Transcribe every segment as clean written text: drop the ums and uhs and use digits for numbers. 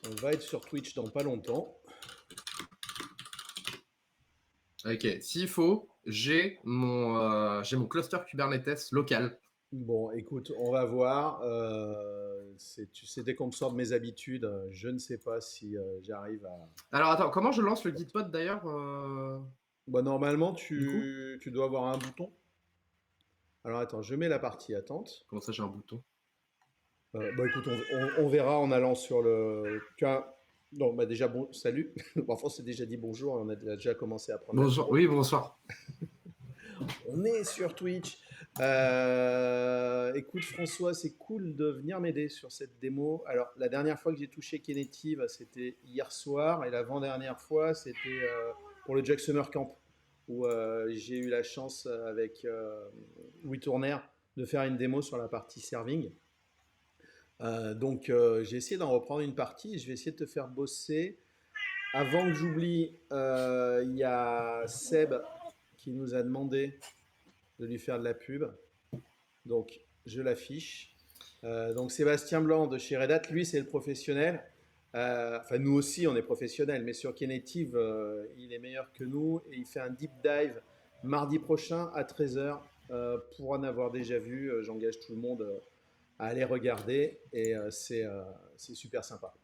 On va être sur Twitch dans pas longtemps. Ok, s'il faut, j'ai mon cluster Kubernetes local. Bon, écoute, on va voir. Tu sais, dès qu'on me sort de mes habitudes, je ne sais pas si j'arrive à. Alors attends, comment je lance le Gitpod d'ailleurs Bon, normalement, du coup? tu dois avoir un bouton. Alors attends, je mets la partie attente. Comment ça j'ai un bouton? Bah écoute, on verra en allant sur le. Tu as. Non, bah déjà, bon, salut. Bon, enfin, on s'est déjà dit bonjour et on a déjà commencé à prendre Bonsoir, l'apéro. oui, bonsoir. On est sur Twitch. Écoute François, c'est cool de venir m'aider sur cette démo. Alors la dernière fois que j'ai touché Knative, c'était hier soir, et l'avant-dernière fois, c'était pour le Jack Summer Camp, où j'ai eu la chance avec Louis Tournaire de faire une démo sur la partie serving. Donc j'ai essayé d'en reprendre une partie et je vais essayer de te faire bosser. Avant que j'oublie, il y a Seb qui nous a demandé de lui faire de la pub. Donc, je l'affiche. Donc, Sébastien Blanc de chez Red Hat, lui, c'est le professionnel. Enfin, nous aussi, on est professionnels, mais sur Knative, il est meilleur que nous et il fait un deep dive mardi prochain à 13h. Pour en avoir déjà vu, j'engage tout le monde à aller regarder et c'est super sympa.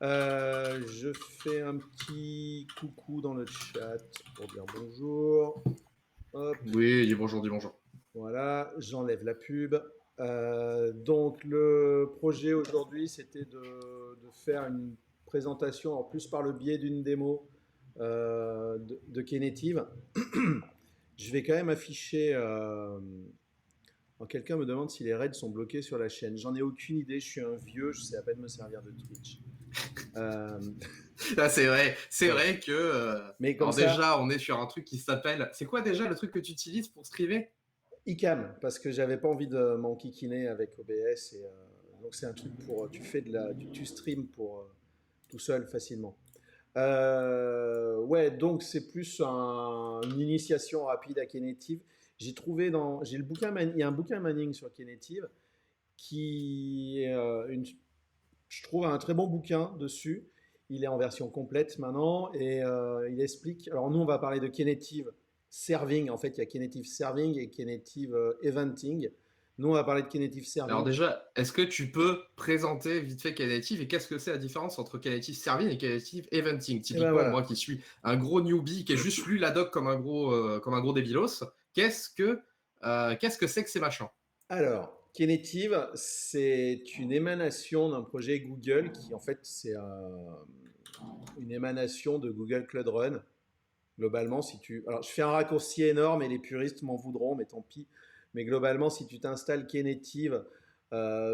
Je fais un petit coucou dans le chat pour dire bonjour. Hop, Oui, dis bonjour, dis bonjour. voilà, j'enlève la pub. Donc le projet aujourd'hui, c'était de faire une présentation, en plus par le biais d'une démo de Knative. Je vais quand même afficher. Quelqu'un me demande si les raids sont bloqués sur la chaîne. J'en ai aucune idée, je suis un vieux, je sais à peine me servir de Twitch. Euh, Ah, c'est voilà. vrai que. Mais comme Alors ça, déjà, on est sur un truc qui s'appelle. C'est quoi déjà le truc que tu utilises pour streamer? ICAM, parce que j'avais pas envie de m'enquiquiner avec OBS. Donc c'est un truc pour. Tu fais tu stream pour tout seul facilement. Ouais, donc c'est plus une initiation rapide à Knative. J'ai le bouquin, il y a un bouquin Manning sur Knative qui est je trouve un très bon bouquin dessus. Il est en version complète maintenant et il explique. Alors nous, on va parler de Knative Serving. En fait, il y a Knative Serving et Knative Eventing. Nous, on va parler de Knative Alors Serving. déjà, est-ce que tu peux présenter vite fait Knative et qu'est-ce que c'est la différence entre Knative Serving et Knative Eventing? Et ben Typiquement, moi voilà. qui suis un gros newbie, qui ai juste lu la doc comme un gros débilos, qu'est-ce que c'est que ces machins? Alors, Knative, c'est une émanation d'un projet Google qui, en fait, c'est une émanation de Google Cloud Run. Globalement, si tu. Alors, je fais un raccourci énorme et les puristes m'en voudront, mais tant pis. Mais globalement, si tu t'installes Knative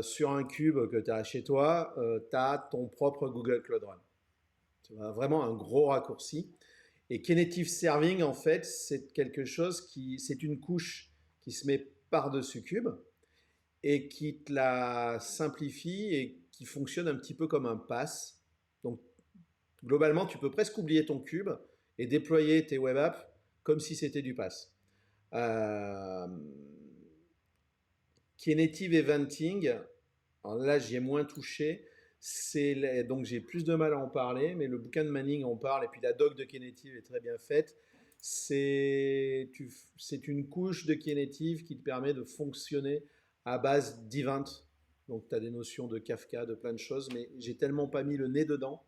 sur un cube que tu as chez toi, tu as ton propre Google Cloud Run. C'est vraiment un gros raccourci. Et Knative Serving, en fait, c'est quelque chose qui. C'est une couche qui se met par-dessus cube et qui te la simplifie et qui fonctionne un petit peu comme un pass. Donc, globalement, tu peux presque oublier ton cube et déployer tes web apps comme si c'était du pass. Euh, Knative Eventing, alors là, j'y ai moins touché. Donc, j'ai plus de mal à en parler, mais le bouquin de Manning en parle et puis la doc de Knative est très bien faite. C'est une couche de Knative qui te permet de fonctionner à base d'events. Donc, tu as des notions de Kafka, de plein de choses, mais j'ai tellement pas mis le nez dedans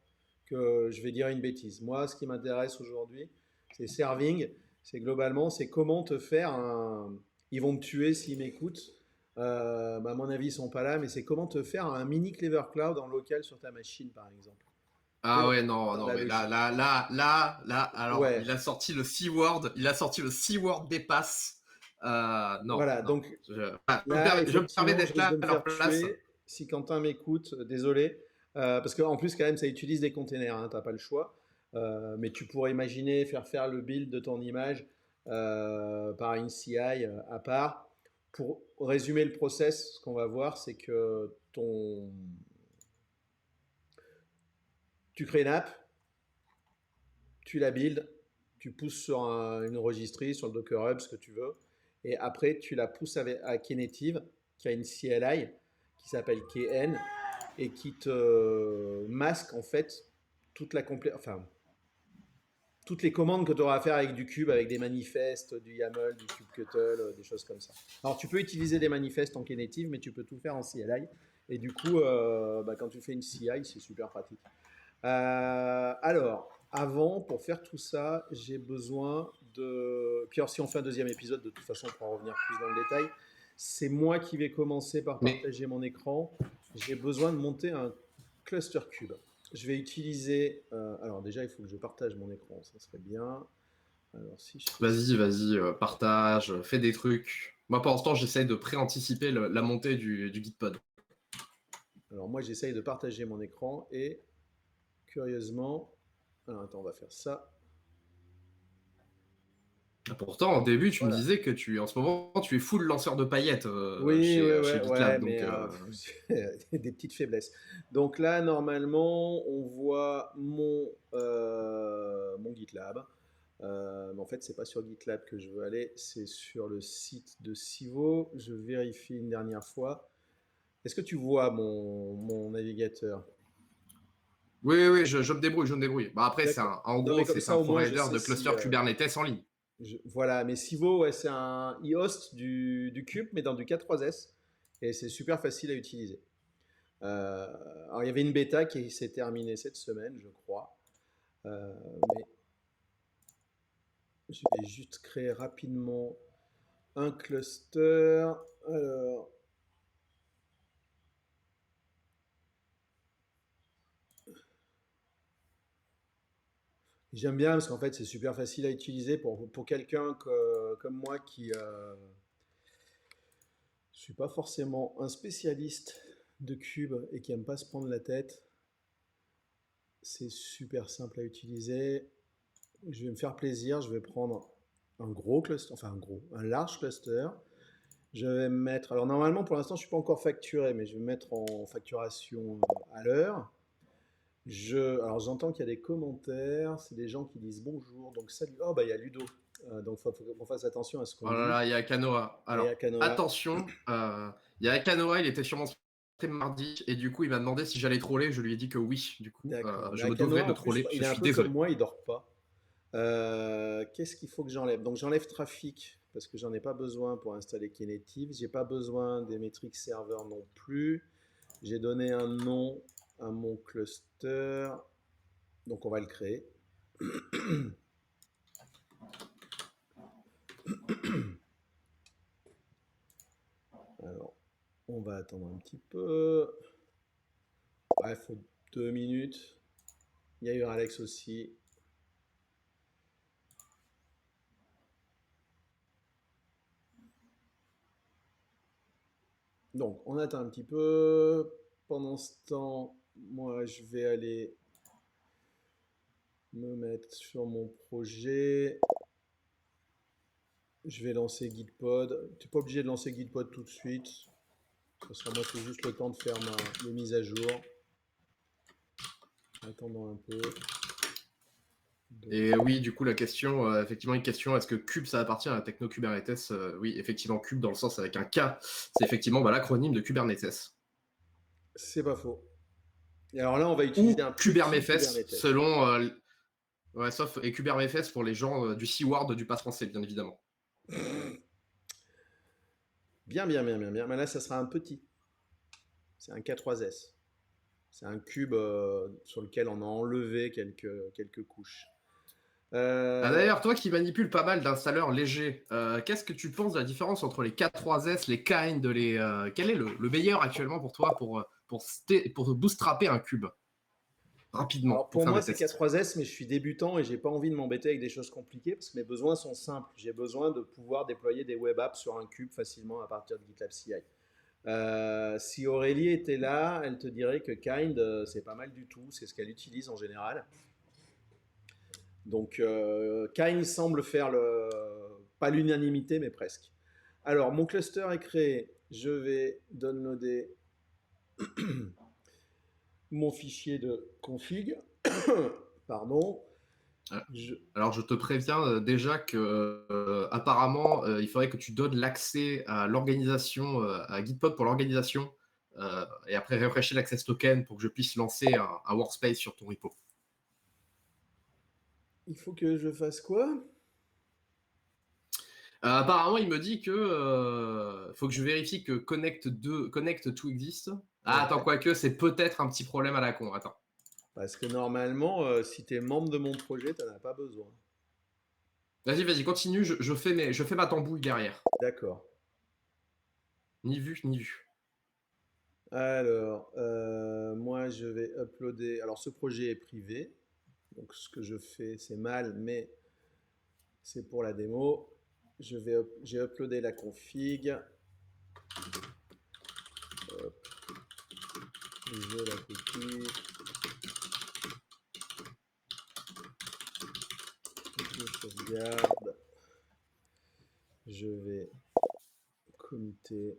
que je vais dire une bêtise. Moi, ce qui m'intéresse aujourd'hui, c'est serving. C'est globalement, c'est comment te faire un. Ils vont me tuer s'ils m'écoutent. À mon avis, ils sont pas là, mais c'est comment te faire un mini Clever Cloud en local sur ta machine, par exemple. Tu sais, Ah ouais, non, dans non, la mais logique. alors, Ouais, il a sorti le C-word dépasse. Non, voilà. non. Donc là, Je me permets effectivement, je d'être risque là de me à leur faire place. tuer. Si Quentin m'écoute, désolé. Parce qu'en plus, quand même, ça utilise des containers, hein, t'as pas le choix. Mais tu pourrais imaginer faire le build de ton image par une CI à part. Pour résumer le process, ce qu'on va voir, c'est que tu crées une app, tu la builds, tu pousses sur une registrie, sur le Docker Hub, ce que tu veux, et après tu la pousses à Knative, qui a une CLI qui s'appelle KN, et qui te masque en fait toute la enfin, toutes les commandes que tu auras à faire avec du cube, avec des manifestes, du YAML, du kubectl, des choses comme ça. Alors tu peux utiliser des manifestes en Knative, mais tu peux tout faire en CLI. Et du coup, quand tu fais une CI, c'est super pratique. Alors, avant, pour faire tout ça, j'ai besoin de... Puis alors, si on fait un deuxième épisode, de toute façon, on pourra revenir plus dans le détail. C'est moi qui vais commencer par Mais partager mon écran. J'ai besoin de monter un cluster cube. Je vais utiliser... alors déjà, il faut que je partage mon écran, ça serait bien. Alors si je fais ça... vas-y, partage, fais des trucs. Moi, pour l'instant, j'essaye de préanticiper la montée du Gitpod. Alors moi, j'essaye de partager mon écran et curieusement... Alors attends, on va faire ça. Pourtant, au début, tu me Voilà. disais que en ce moment, tu es full lanceur de paillettes Oui, ouais, chez ouais, ouais, GitLab. Donc, mais des petites faiblesses. Donc là, normalement, on voit mon GitLab. Mais en fait, c'est pas sur GitLab que je veux aller, c'est sur le site de Civo. Je vérifie une dernière fois. Est-ce que tu vois mon navigateur? oui, je me débrouille, je me débrouille. Bah, après, D'accord. en Non, mais gros, comme c'est ça, un au moins, je provider sais de si. cluster Kubernetes en ligne. Voilà, mais Civo, ouais, c'est il host du Cube, mais dans du K3s. Et c'est super facile à utiliser. Alors, il y avait une bêta qui s'est terminée cette semaine, je crois. Mais je vais juste créer rapidement un cluster. Alors, j'aime bien parce qu'en fait, c'est super facile à utiliser pour quelqu'un comme moi qui ne suis pas forcément un spécialiste de cube et qui aime pas se prendre la tête. C'est super simple à utiliser. Je vais me faire plaisir, je vais prendre un gros cluster, enfin un large cluster. Je vais me mettre, alors normalement pour l'instant je ne suis pas encore facturé, mais je vais me mettre en facturation à l'heure. Alors j'entends qu'il y a des commentaires, c'est des gens qui disent bonjour, donc salut, oh bah il y a Ludo. Donc il faut qu'on fasse attention à ce qu'on Oh là dit. là, il y a Akanoa. Et Alors, Akanoa, attention, il y a Akanoa, il était sûrement mardi, et du coup, il m'a demandé si j'allais troller. Je lui ai dit que oui. Du coup, d'accord. Mais je me devais Akanoa de en plus, troller. il Je est un suis peu comme désolé. moi, il dort pas. Qu'est-ce qu'il faut que j'enlève? Donc j'enlève trafic parce que j'en ai pas besoin pour installer Knative. J'ai pas besoin des métriques serveurs non plus. J'ai donné un nom à mon cluster. Donc on va le créer. Alors on va attendre un petit peu. Il faut 2 minutes. Il y a eu Alex aussi. Donc on attend un petit peu. Pendant ce temps, moi je vais aller me mettre sur mon projet. Je vais lancer Gitpod. Tu n'es pas obligé de lancer Gitpod tout de suite. Ça sera moi, c'est juste le temps de faire les mises à jour. Attendons un peu. Donc, Et oui, du coup, la question, effectivement, une question, est-ce que Kube, ça appartient à la techno Kubernetes? Oui, effectivement, Kube, dans le sens avec un K, c'est effectivement l'acronyme de Kubernetes. c'est pas faux. Et alors là, on va utiliser Ou un petit Kubernetes, Kubernetes. selon. Ouais, sauf. Et Kubernetes pour les gens du C-Word du pass français, bien évidemment. Bien, bien, bien, bien, bien. Mais là, ça sera un petit. C'est un K3s. C'est un cube sur lequel on a enlevé quelques couches. Ah, Euh, d'ailleurs, toi qui manipules pas mal d'installeurs légers, qu'est-ce que tu penses de la différence entre les K3s, les Kind, quel est le meilleur actuellement pour toi pour bootstrapper un cube rapidement, alors pour pour faire moi, des c'est tests? K3s, mais je suis débutant et j'ai pas envie de m'embêter avec des choses compliquées parce que mes besoins sont simples. J'ai besoin de pouvoir déployer des web apps sur un cube facilement à partir de GitLab CI. Si Aurélie était là, elle te dirait que Kind, c'est pas mal du tout, c'est ce qu'elle utilise en général. Donc Kind semble faire pas l'unanimité, mais presque. Alors, mon cluster est créé. Je vais downloader mon fichier de config. Pardon. Euh, Je- Alors, je te préviens déjà que apparemment, il faudrait que tu donnes l'accès à l'organisation, à Gitpod pour l'organisation et après refresher l'access token pour que je puisse lancer un workspace sur ton repo. Il faut que je fasse quoi? Apparemment, il me dit que faut que je vérifie que Connect to existe. Ah, attends, Ouais. quoique, c'est peut-être un petit problème à la con. Attends. Parce que normalement, si tu es membre de mon projet, tu n'en as pas besoin. Vas-y, continue. Je fais ma tambouille derrière. D'accord. Ni vu, ni vu. Alors, moi, je vais uploader. Alors, ce projet est privé. Donc, ce que je fais, c'est mal, mais c'est pour la démo. J'ai uploadé la config. Hop, je la copie. Je sauvegarde. Je vais committer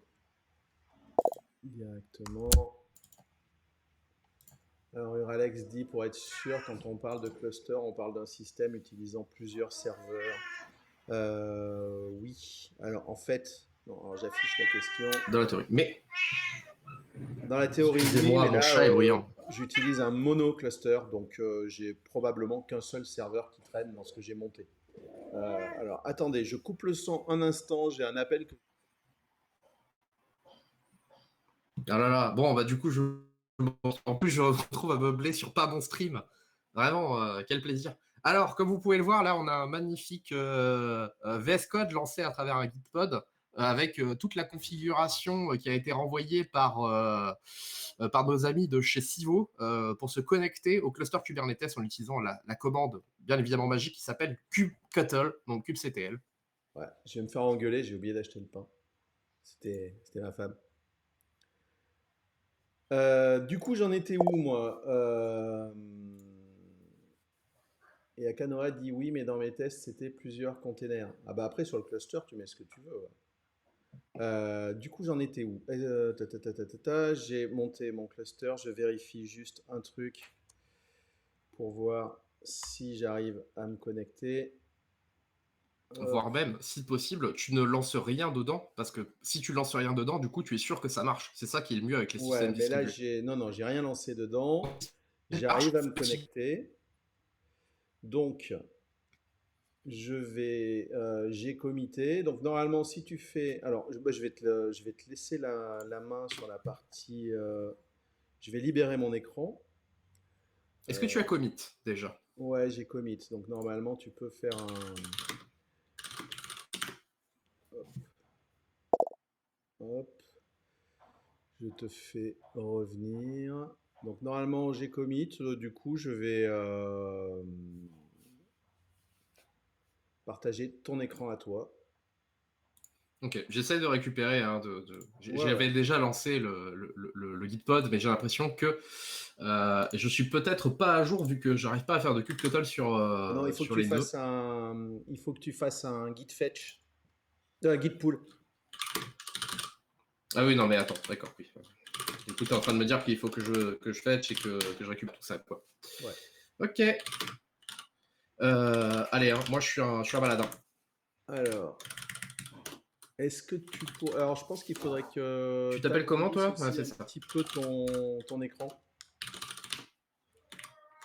directement. Alors, Uralex dit, pour être sûr, quand on parle de cluster, on parle d'un système utilisant plusieurs serveurs. Oui. Alors, en fait, non, alors j'affiche la question. Dans la théorie. Mais, Dans la théorie, oui, excusez-moi, mais mon là, chat est bruyant. j'utilise un monocluster, donc j'ai probablement qu'un seul serveur qui traîne dans ce que j'ai monté. Alors, attendez, je coupe le son un instant, j'ai un appel que... Ah là là. Bon, bah, du coup, en plus, je me retrouve à meubler sur pas mon stream. Vraiment, quel plaisir. Alors, comme vous pouvez le voir, là, on a un magnifique VS Code lancé à travers un Gitpod avec toute la configuration qui a été renvoyée par nos amis de chez Civo pour se connecter au cluster Kubernetes en utilisant la commande bien évidemment magique qui s'appelle kubectl, donc kubectl. Ouais, je vais me faire engueuler, j'ai oublié d'acheter le pain. C'était ma femme. Du coup, j'en étais où, moi? Et Akanora dit oui, mais dans mes tests, c'était plusieurs containers. Ah bah après, sur le cluster, tu mets ce que tu veux. Ouais. Du coup, j'en étais où? J'ai monté mon cluster. Je vérifie juste un truc pour voir si j'arrive à me connecter. Voire même, si possible, tu ne lances rien dedans, parce que si tu lances rien dedans, du coup, tu es sûr que ça marche. C'est ça qui est le mieux avec les Ouais, systèmes mais là, distribués. non, j'ai rien lancé dedans. Ça marche, J'arrive à me connecter. Donc, j'ai commité. Donc, normalement, si tu fais, alors, bah, je vais te laisser la main sur la partie. Je vais libérer mon écran. Est-ce que tu as commit déjà? Ouais, j'ai commit. Donc, normalement, tu peux faire un. Hop, je te fais revenir. Donc, normalement, j'ai commit. Du coup, je vais partager ton écran à toi. Ok, j'essaie de récupérer. Hein, Ouais, ouais. J'avais déjà lancé le Gitpod, mais j'ai l'impression que je suis peut-être pas à jour vu que j'arrive pas à faire de kubectl Ah non, sur les deux. il faut que tu fasses un git fetch, un git pull. Ah oui, non, mais attends, d'accord, oui. Du coup, tu es en train de me dire qu'il faut que je fetch et que je récupère tout ça, quoi. Ouais. Ok. Allez, hein, moi je suis un baladin. Alors, est-ce que tu pourrais... Alors, je pense qu'il faudrait que Tu tu t'appelles comment agrandisses toi? Ouais, aussi c'est un ça. petit peu ton écran.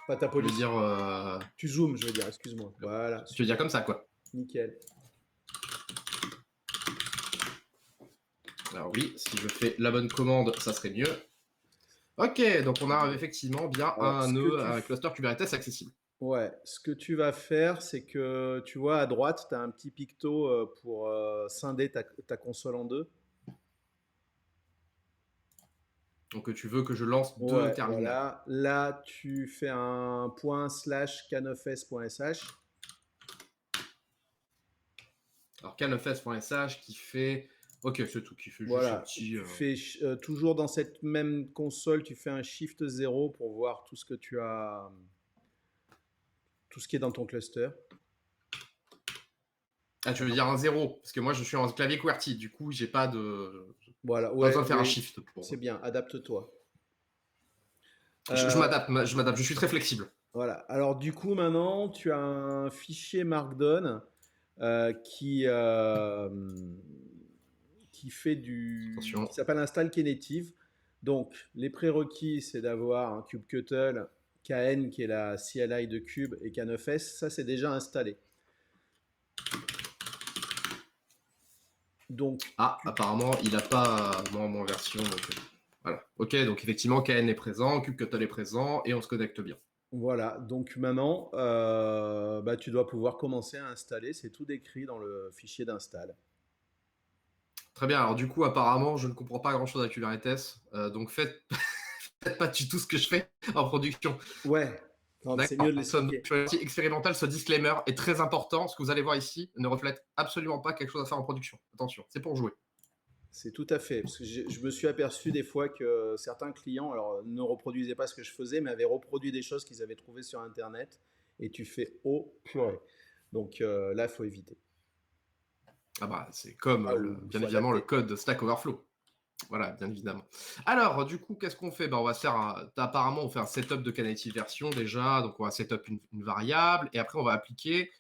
Pas ta Tu veux police. dire, Tu zoomes, je veux dire, excuse-moi. Voilà, tu veux dire super. comme ça, quoi. Nickel. Alors oui, si je fais la bonne commande, ça serait mieux. Ok, donc on a effectivement bien Alors, un nœud, un cluster Kubernetes accessible. ouais, ce que tu vas faire, c'est que tu vois à droite, tu as un petit picto pour scinder ta console en deux. Donc tu veux que je lance deux Ouais, terminals. voilà. Là, tu fais un point slash k9s.sh. Alors k9s.sh qui fait... Ok, c'est tout, qui fait juste un Voilà. petit... Tu fais toujours dans cette même console, tu fais un shift 0 pour voir tout ce que tu as, tout ce qui est dans ton cluster. Ah, tu veux dire un 0? Parce que moi je suis en clavier QWERTY, du coup j'ai pas de... Voilà, Pas ouais, besoin de faire un oui, shift pour... c'est bien, adapte-toi. Je Euh, m'adapte, je suis très flexible. voilà. Alors du coup, maintenant, tu as un fichier Markdown euh, qui, euh, qui fait Attention. qui s'appelle install Knative. Donc, les prérequis, c'est d'avoir un kubectl KN qui est la CLI de Cube et K9S. Ça, c'est déjà installé. Donc, Ah, apparemment, il n'a pas mon version. Donc, voilà. Ok, donc effectivement, KN est présent, kubectl est présent et on se connecte bien. voilà. Donc maintenant, bah, tu dois pouvoir commencer à installer. C'est tout décrit dans le fichier d'install. Très bien. Alors du coup, apparemment, je ne comprends pas grand-chose à Kubernetes. Donc faites, faites pas du tout ce que je fais en production. Ouais, non, c'est mieux D'accord. de l'expliquer. Sur la partie expérimentale, ce disclaimer est très important. Ce que vous allez voir ici ne reflète absolument pas quelque chose à faire en production. Attention, c'est pour jouer. C'est tout à fait. Parce que je me suis aperçu des fois que certains clients alors, ne reproduisaient pas ce que je faisais, mais avaient reproduit des choses qu'ils avaient trouvées sur Internet. Et tu fais oh purée. Donc là, il faut éviter. Ah bah, c'est comme, Ah, ou il bien faut évidemment, le adapter. code de Stack Overflow. Voilà, bien évidemment. Alors, du coup, qu'est-ce qu'on fait? Ben, on va se faire apparemment, on fait un setup de Knative version déjà. Donc, on va setup une variable et après, on va appliquer.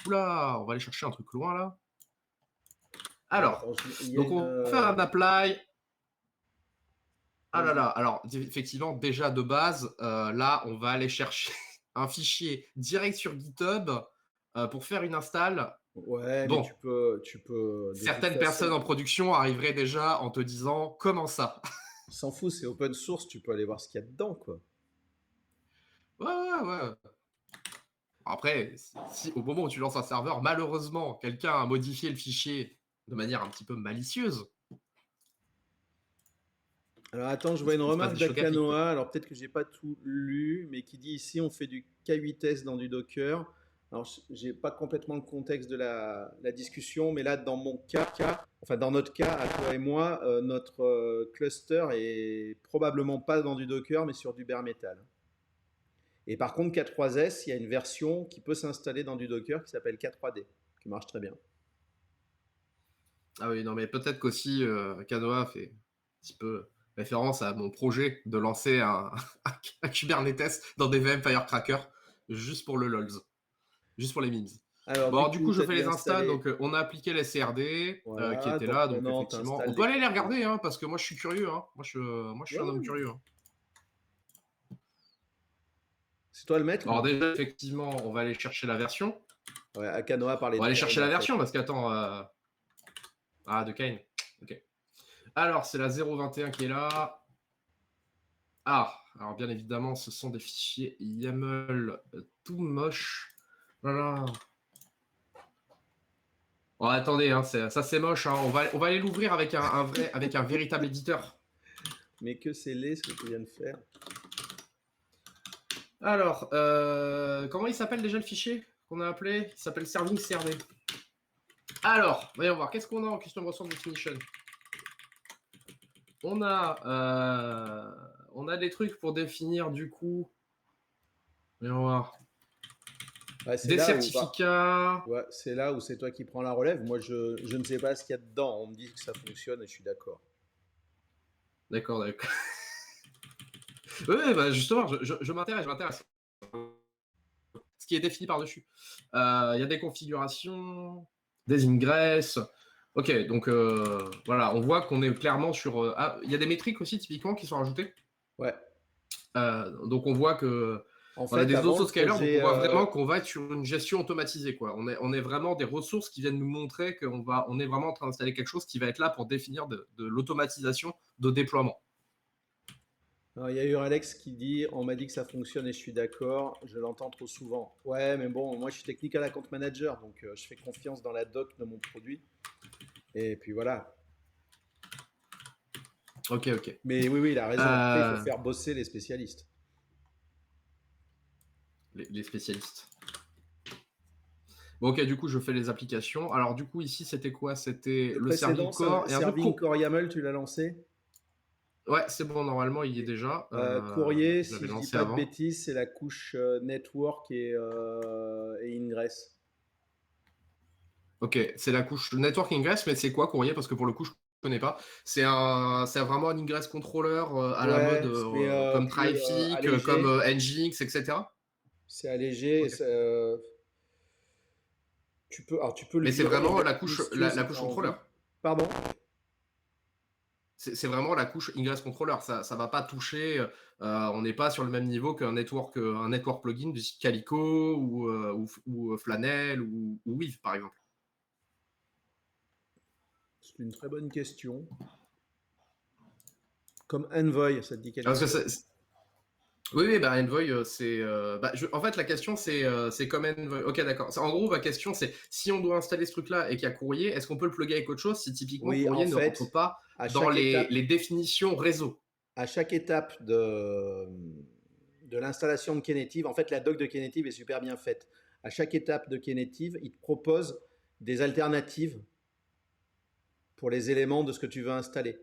Oula, on va aller chercher un truc loin là. Alors, Alors, attends, il y a donc, une. on va faire un apply. Ah là Vas-y. là, alors, effectivement, déjà de base, là, on va aller chercher un fichier direct sur GitHub pour faire une install. Ouais, mais Bon, tu peux, de toute certaines personnes façon, en production arriveraient déjà en te disant comment ça? s'en fout, c'est open source, tu peux aller voir ce qu'il y a dedans, quoi. Ouais, ouais, ouais. Après, si au moment où tu lances un serveur, malheureusement, quelqu'un a modifié le fichier de manière un petit peu malicieuse, Alors attends, je vois une il se passe remarque des chocs à pic, quoi. d'Akanoa, alors peut-être que j'ai pas tout lu, mais qui dit ici on fait du K8S dans du Docker. Alors j'ai pas complètement le contexte de la discussion, mais là dans mon cas, enfin dans notre cas, à toi et moi, notre cluster est probablement pas dans du Docker, mais sur du bare metal. Et par contre K3S, il y a une version qui peut s'installer dans du Docker qui s'appelle K3D, qui marche très bien. Ah oui, non, mais peut-être qu'aussi Kanoa fait un petit peu référence à mon projet de lancer un Kubernetes dans des VM Firecracker juste pour le LOLs, juste pour les memes. Alors Bon, du alors, du coup, coup, tu je as fais dû les installs. installer, Donc, on a appliqué les CRD qui voilà, étaient donc là. Donc, maintenant tu effectivement, on installes peut les aller les contrôles. regarder hein, parce que moi, je suis curieux. Hein. Moi, je suis un homme Ouais, curieux. Hein. c'est toi le maître, Alors, moi. déjà, effectivement, on va aller chercher la version. Ouais, Akanoa parlait On va de aller Kain chercher la en fait. version parce qu'attends. Ah, de Kain. Ok. Alors, c'est la 0.21 qui est là. Ah, alors bien évidemment, ce sont des fichiers YAML tout moches. Voilà. Oh, attendez, hein, ça c'est moche. Hein. On va aller l'ouvrir avec avec un véritable éditeur. Mais que c'est laid ce que tu viens de faire. Alors, comment il s'appelle déjà le fichier qu'on a appelé? Il s'appelle serving CRD. Alors, voyons voir, qu'est-ce qu'on a en Custom Resource Definition? On a des trucs pour définir du coup. Voyons voir. Ouais, c'est Des là où bah, certificats. ouais, c'est là où c'est toi qui prends la relève. Moi, je ne sais pas ce qu'il y a dedans. On me dit que ça fonctionne et je suis d'accord. D'accord, d'accord. Oui, bah justement, je m'intéresse. Ce qui est défini par-dessus. Il y a des configurations, des ingresses. Ok, donc voilà, on voit qu'on est clairement sur. Il y a des métriques aussi, typiquement, qui sont rajoutées. Ouais. Donc on voit que. En On a fait, des avant le autoscalers, donc projet, on voit vraiment qu'on va être sur une gestion automatisée. Quoi. On est vraiment des ressources qui viennent nous montrer on est vraiment en train d'installer quelque chose qui va être là pour définir de l'automatisation de déploiement. il y a eu Alex qui dit, on m'a dit que ça fonctionne et je suis d'accord. Je l'entends trop souvent. Ouais, mais bon, moi je suis technical account manager, donc je fais confiance dans la doc de mon produit. Et puis voilà. Ok, ok. Mais oui, oui, il a raison. Après, il faut faire bosser les spécialistes. Les spécialistes. Bon, ok, du coup, je fais les applications. Alors, du coup, ici, c'était quoi? C'était Le le serving précédent, core et un truc Serving Core YAML, tu l'as lancé? Ouais, c'est bon, normalement, il y est déjà. Courrier, Je si l'avais je dis lancé pas de avant. bêtises, c'est la couche network et ingress. Ok, c'est la couche network ingress, mais c'est quoi courrier? Parce que pour le coup, je connais pas. C'est vraiment un ingress controller à la mode Ouais, mais comme plus Traffic, comme allégé. Nginx, etc. C'est allégé. Ok. Tu peux le Mais c'est virer et vraiment mettre plus que la si tu couche as controller. envie. Pardon? C'est vraiment la couche ingress controller. Ça va pas toucher. On n'est pas sur le même niveau qu'un network plugin du site Calico ou Flanel ou Weave, par exemple. C'est une très bonne question. Comme Envoy, ça te dit quelque Parce que chose? oui, bah Envoy, en fait, la question, c'est comme Envoy. Ok, d'accord. En gros, ma question, c'est si on doit installer ce truc-là et qu'il y a Courrier, est-ce qu'on peut le plugger avec autre chose si typiquement Oui, en Courrier ne rentre fait, pas à dans chaque étape, les définitions réseau? à chaque étape de l'installation de Knative, en fait, la doc de Knative est super bien faite. À chaque étape de Knative, il te propose des alternatives pour les éléments de ce que tu veux installer.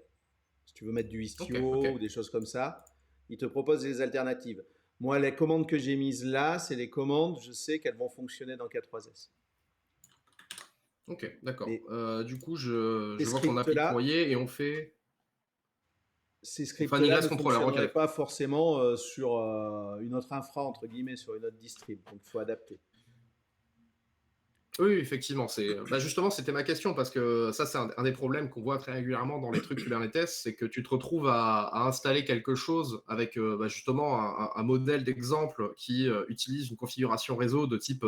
Si tu veux mettre du Ok, Istio ok. ou des choses comme ça, il te propose des alternatives. Moi, les commandes que j'ai mises là, c'est les commandes, je sais qu'elles vont fonctionner dans K3S. Ok, d'accord. Mais Du coup, ces je vois qu'on applique scripts-là, Courrier et ces on fait un scripts-là ingress ne controller. Ok, fonctionneraient d'accord. pas forcément sur une autre infra, entre guillemets, sur une autre distrib. Donc, il faut adapter. Oui, effectivement. Justement, c'était ma question parce que ça, c'est un des problèmes qu'on voit très régulièrement dans les trucs Kubernetes, c'est que tu te retrouves à installer quelque chose avec justement un modèle d'exemple qui utilise une configuration réseau de type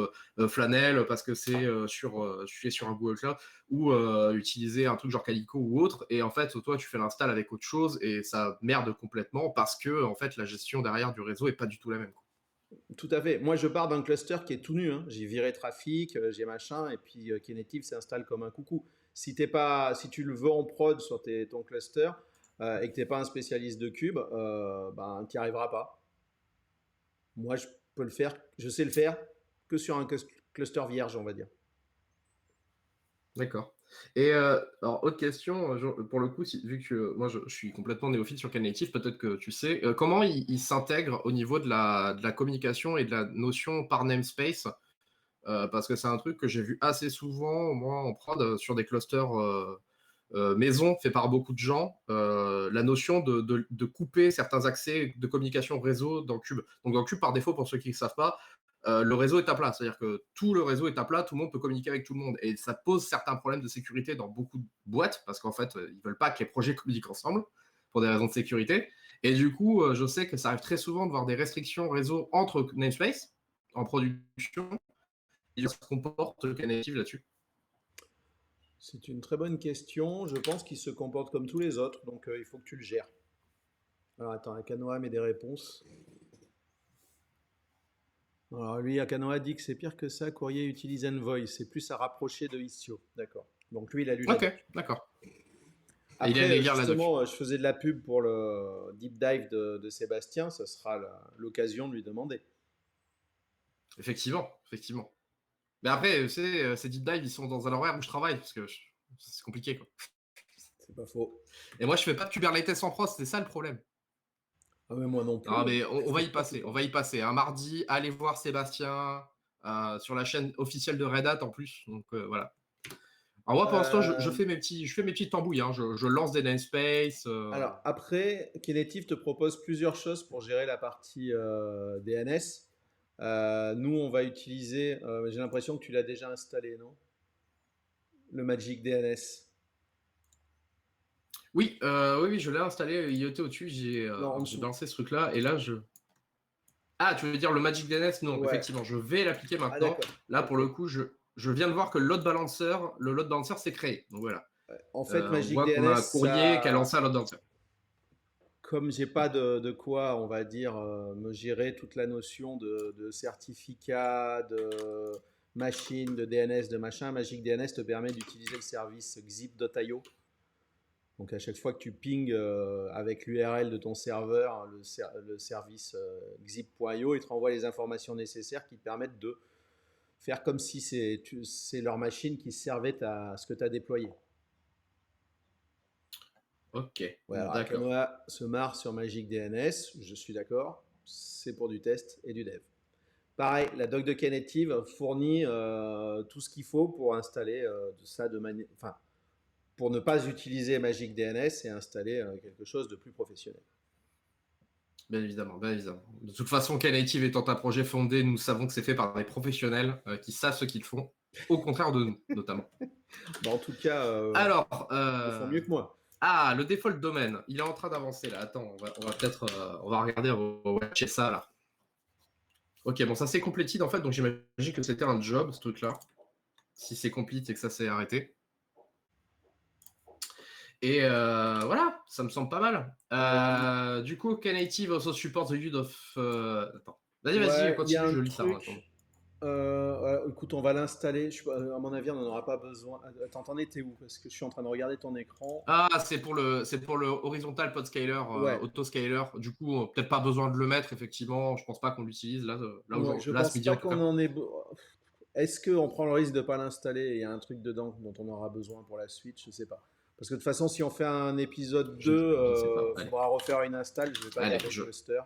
Flanel parce que je suis sur un Google Cloud ou utiliser un truc genre Calico ou autre. Et en fait, toi, tu fais l'install avec autre chose et ça merde complètement parce que en fait, la gestion derrière du réseau est pas du tout la même. Tout à fait. Moi, je pars d'un cluster qui est tout nu, hein. J'ai viré trafic, j'ai machin, et puis Knative s'installe comme un coucou. Si tu le veux en prod sur ton cluster et que tu n'es pas un spécialiste de cube, ben, tu n'y arriveras pas. Moi, je sais le faire que sur un cluster vierge, on va dire. D'accord. Et alors, autre question, pour le coup, vu que moi je suis complètement néophyte sur Knative, peut-être que tu sais, comment il s'intègre au niveau de la communication et de la notion par namespace. Parce que c'est un truc que j'ai vu assez souvent, moi, en prod, sur des clusters maison fait par beaucoup de gens, la notion de couper certains accès de communication réseau dans Cube. Donc dans Cube, par défaut, pour ceux qui ne savent pas, le réseau est à plat. C'est-à-dire que tout le réseau est à plat, tout le monde peut communiquer avec tout le monde. Et ça pose certains problèmes de sécurité dans beaucoup de boîtes, parce qu'en fait, ils ne veulent pas que les projets communiquent ensemble, pour des raisons de sécurité. Et du coup, je sais que ça arrive très souvent de voir des restrictions réseau entre namespace en production. Et se comporte Knative là-dessus. C'est une très bonne question. Je pense qu'il se comporte comme tous les autres, donc il faut que tu le gères. Alors attends, Akanoa met des réponses. Alors lui, Akanoa dit que c'est pire que ça. Courrier utilise Envoy, c'est plus à rapprocher de Istio. D'accord. Donc lui, il a lu la Ok, doc. d'accord. Et il allait Après, lire la doc. justement, je faisais de la pub pour le deep dive de Sébastien. Ce sera l'occasion de lui demander. Effectivement, effectivement. Mais après, ces deep dives, ils sont dans un horaire où je travaille, parce que c'est compliqué, quoi. C'est pas faux. Et moi, je fais pas de Kubernetes en prod, c'est ça le problème. Ah, mais moi non Non, plus, hein. mais on va y passer, on va y passer. Un mardi, allez voir Sébastien sur la chaîne officielle de Red Hat en plus. Donc voilà. Alors moi, pour l'instant, Euh, je fais mes petites tambouilles. Hein. Je lance des namespaces. alors, après, Knative te propose plusieurs choses pour gérer la partie DNS. Nous, on va utiliser, j'ai l'impression que tu l'as déjà installé, non? Le Magic DNS. Oui, oui, je l'ai installé, il était au-dessus, Non, en j'ai dessous. balancé ce truc-là, et là, Ah, tu veux dire le Magic DNS? Non, Ouais. effectivement, je vais l'appliquer Ah, maintenant. d'accord. Là, pour Ok. le coup, je viens de voir que le load balancer s'est créé. Donc voilà. En fait, On Magic voit qu'on a un DNS, courrier qui a lancé un load balancer. comme j'ai pas de quoi, on va dire, me gérer toute la notion de certificat, de machine, de DNS, de machin, Magic DNS te permet d'utiliser le service xip.io. Donc à chaque fois que tu ping avec l'URL de ton serveur, le service xip.io, il te renvoie les informations nécessaires qui te permettent de faire comme si c'est leur machine qui servait à ce que tu as déployé. Ok, Ouais, alors d'accord. Akanoa se marre sur Magic DNS, je suis d'accord, c'est pour du test et du dev. Pareil, la doc de Knative fournit tout ce qu'il faut pour installer ça de manière, enfin, pour ne pas utiliser Magic DNS et installer quelque chose de plus professionnel. Bien évidemment, bien évidemment. De toute façon, Knative étant un projet fondé, nous savons que c'est fait par des professionnels qui savent ce qu'ils font, au contraire de nous, notamment. Bah, en tout cas, Alors, ils le font mieux que moi. Ah, le default domaine, il est en train d'avancer là. Attends, on va peut-être, on va regarder, on va watcher ça là. Ok, bon, ça c'est completed en fait, donc j'imagine que c'était un job ce truc-là. Si c'est complete et que ça s'est arrêté. Et voilà, ça me semble pas mal. Du coup, Knative also supports the use of. Attends. Vas-y, Ouais, il y a continue, un je lis ça maintenant. truc. Écoute, on va l'installer. À mon avis, on n'en aura pas besoin. Attends, t'en étais où? Parce que je suis en train de regarder ton écran. Ah, c'est pour le horizontal podscaler, Ouais, autoscaler. Du coup, peut-être pas besoin de le mettre, effectivement. Je pense pas qu'on l'utilise ouais, je là ce pense midi pas en tout qu'on cas. en ait. Est-ce qu'on prend le risque de pas l'installer et il y a un truc dedans dont on aura besoin pour la suite? Je sais pas. Parce que de toute façon, si on fait un épisode 2, Je sais pas. Allez, faudra refaire une install. Je vais pas allez, garder le cluster.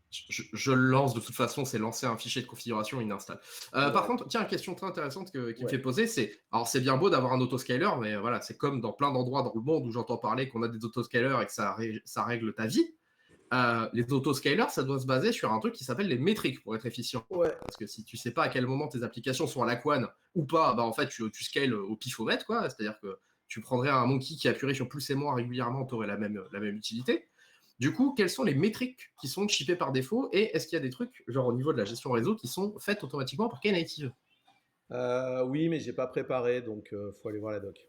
je le lance. De toute façon, c'est lancer un fichier de configuration, il installe. Par Ouais, contre, tiens, une question très intéressante qui me ouais. fait poser, c'est, alors c'est bien beau d'avoir un autoscaler, mais voilà, c'est comme dans plein d'endroits dans le monde où j'entends parler qu'on a des autoscalers et que ça règle ta vie. Les autoscalers, ça doit se baser sur un truc qui s'appelle les métriques pour être efficient. Ouais. Parce que si tu sais pas à quel moment tes applications sont à la couane ou pas, bah en fait tu scales au pifomètre, quoi. C'est-à-dire que tu prendrais un monkey qui appuierait sur plus et moins régulièrement, tu aurais la même utilité. Du coup, quelles sont les métriques qui sont chippées par défaut et est-ce qu'il y a des trucs, genre au niveau de la gestion réseau, qui sont faites automatiquement par Knative? Oui, mais j'ai pas préparé, donc faut aller voir la doc.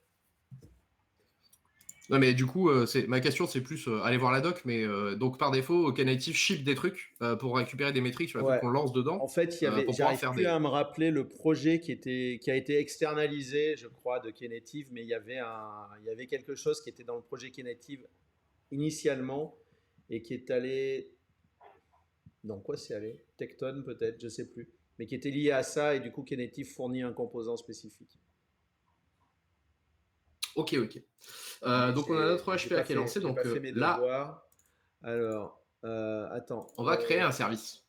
Non, mais du coup, ma question, c'est plus aller voir la doc, mais donc par défaut, Knative ship des trucs pour récupérer des métriques sur les trucs Ouais. qu'on lance En dedans fait, pour pouvoir j'arrive faire plus à des. me rappeler le projet qui a été externalisé, je crois, de Knative, mais il y avait quelque chose qui était dans le projet Knative initialement et qui est allé, dans quoi c'est allé? Tecton peut-être, je sais plus, mais qui était lié à ça et du coup Knative fournit un composant spécifique. Ok, ok. Mais Donc on a notre HPA qui est lancé. j'ai pas Donc fait mes là, devoirs. Alors, attends. on va créer un service.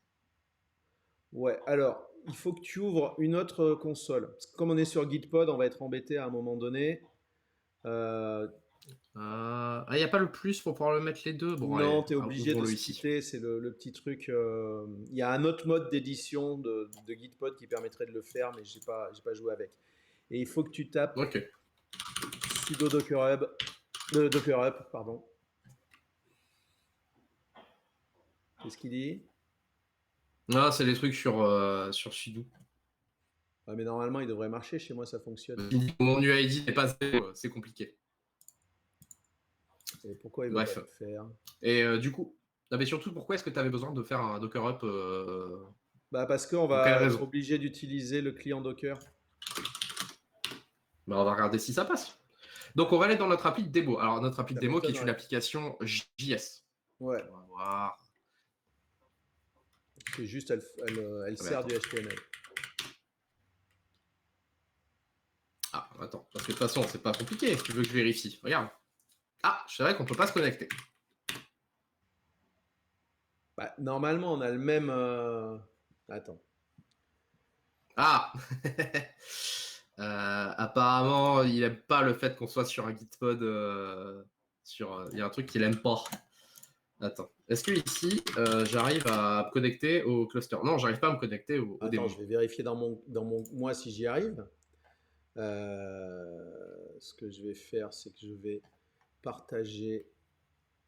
Ouais, alors, il faut que tu ouvres une autre console. Parce que comme on est sur Gitpod, on va être embêté à un moment donné. Euh, Il n'y a pas le plus pour pouvoir le mettre les deux. Bon, allez, non, tu es obligé de ouvrons-le ici. splitter, c'est le petit truc. Il y a un autre mode d'édition de Gitpod qui permettrait de le faire, mais j'ai pas joué avec. Et il faut que tu tapes Ok. sudo docker up, pardon. Qu'est-ce qu'il dit? Ah, c'est les trucs sur sudo. Ah, mais normalement, il devrait marcher. Chez moi, ça fonctionne. Mon UID n'est pas zéro, c'est compliqué. Et pourquoi il veut pas Bref. le faire? Et du coup, mais surtout, pourquoi est-ce que tu avais besoin de faire un Docker Up Bah parce qu'on pour quelle va être raison? obligé d'utiliser le client Docker. Bah, on va regarder si ça passe. Donc, on va aller dans notre appli de démo. Alors, notre appli de Ça démo qui est une m'étonnerait. application JS. Ouais, On va voir. c'est juste, elle Ah, mais sert attends. du HTML. Ah, attends. Parce que de toute façon, c'est pas compliqué si tu veux que je vérifie. Regarde. Ah, c'est vrai qu'on peut pas se connecter. Bah, normalement, on a le même. Attends. Ah apparemment, il aime pas le fait qu'on soit sur un Gitpod. Il y a un truc qu'il aime pas. Attends. Est-ce que ici, j'arrive à me connecter au cluster? Non, j'arrive pas à me connecter au Attends, démon. je vais vérifier moi si j'y arrive. Ce que je vais faire, c'est que je vais partager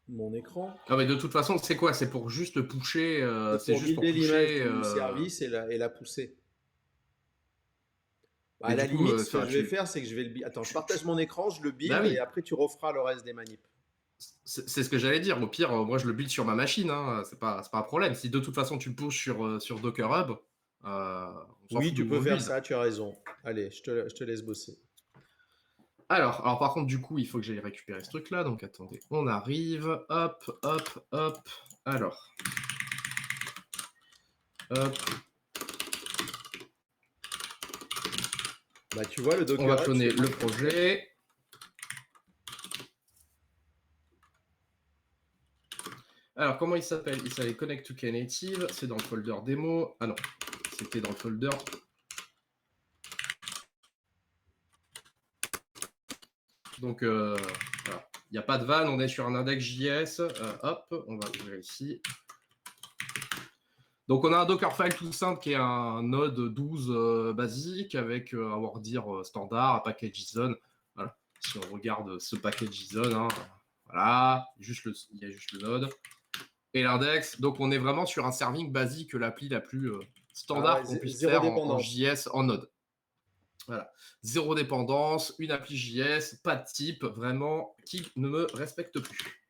mon écran. Ah, mais de toute façon, c'est quoi? C'est pour juste pusher. C'est C'est pour juste pour builder l'image pusher. du service et la pousser. À Mais la du coup, limite, ce que je vais faire, c'est que je vais Attends, je partage mon écran, je le Bah build et oui, après tu referas le reste des manips. c'est ce que j'allais dire. Au pire, moi, je le build sur ma machine. Hein. C'est pas un problème. Si de toute façon, tu le pushes sur Docker Hub, on s'en Oui, fout tu d'où peux on le faire build. ça, tu as raison. Allez, je te laisse bosser. Alors, par contre, du coup, il faut que j'aille récupérer ce truc-là. Donc, attendez, on arrive. Hop, hop, hop. Alors. Hop. Bah, tu vois, le On Docker va Hub, cloner c'est le projet. Alors, comment il s'appelle? Il s'appelle Connect to Knative. C'est dans le folder démo. Ah non, c'était dans le folder. Donc, voilà. Il n'y a pas de van. On est sur un index.js. Hop, on va ouvrir ici. Donc, on a un Dockerfile tout simple qui est un node 12 basique avec un wordir standard, un package JSON. Voilà. Si on regarde ce package JSON, hein, voilà, il y a juste le node et l'index. Donc, on est vraiment sur un serving basique, l'appli la plus standard qu'on puisse zéro faire en dépendance. JS, en node. Voilà. Zéro dépendance, une appli JS, pas de type, vraiment, qui ne me respecte plus.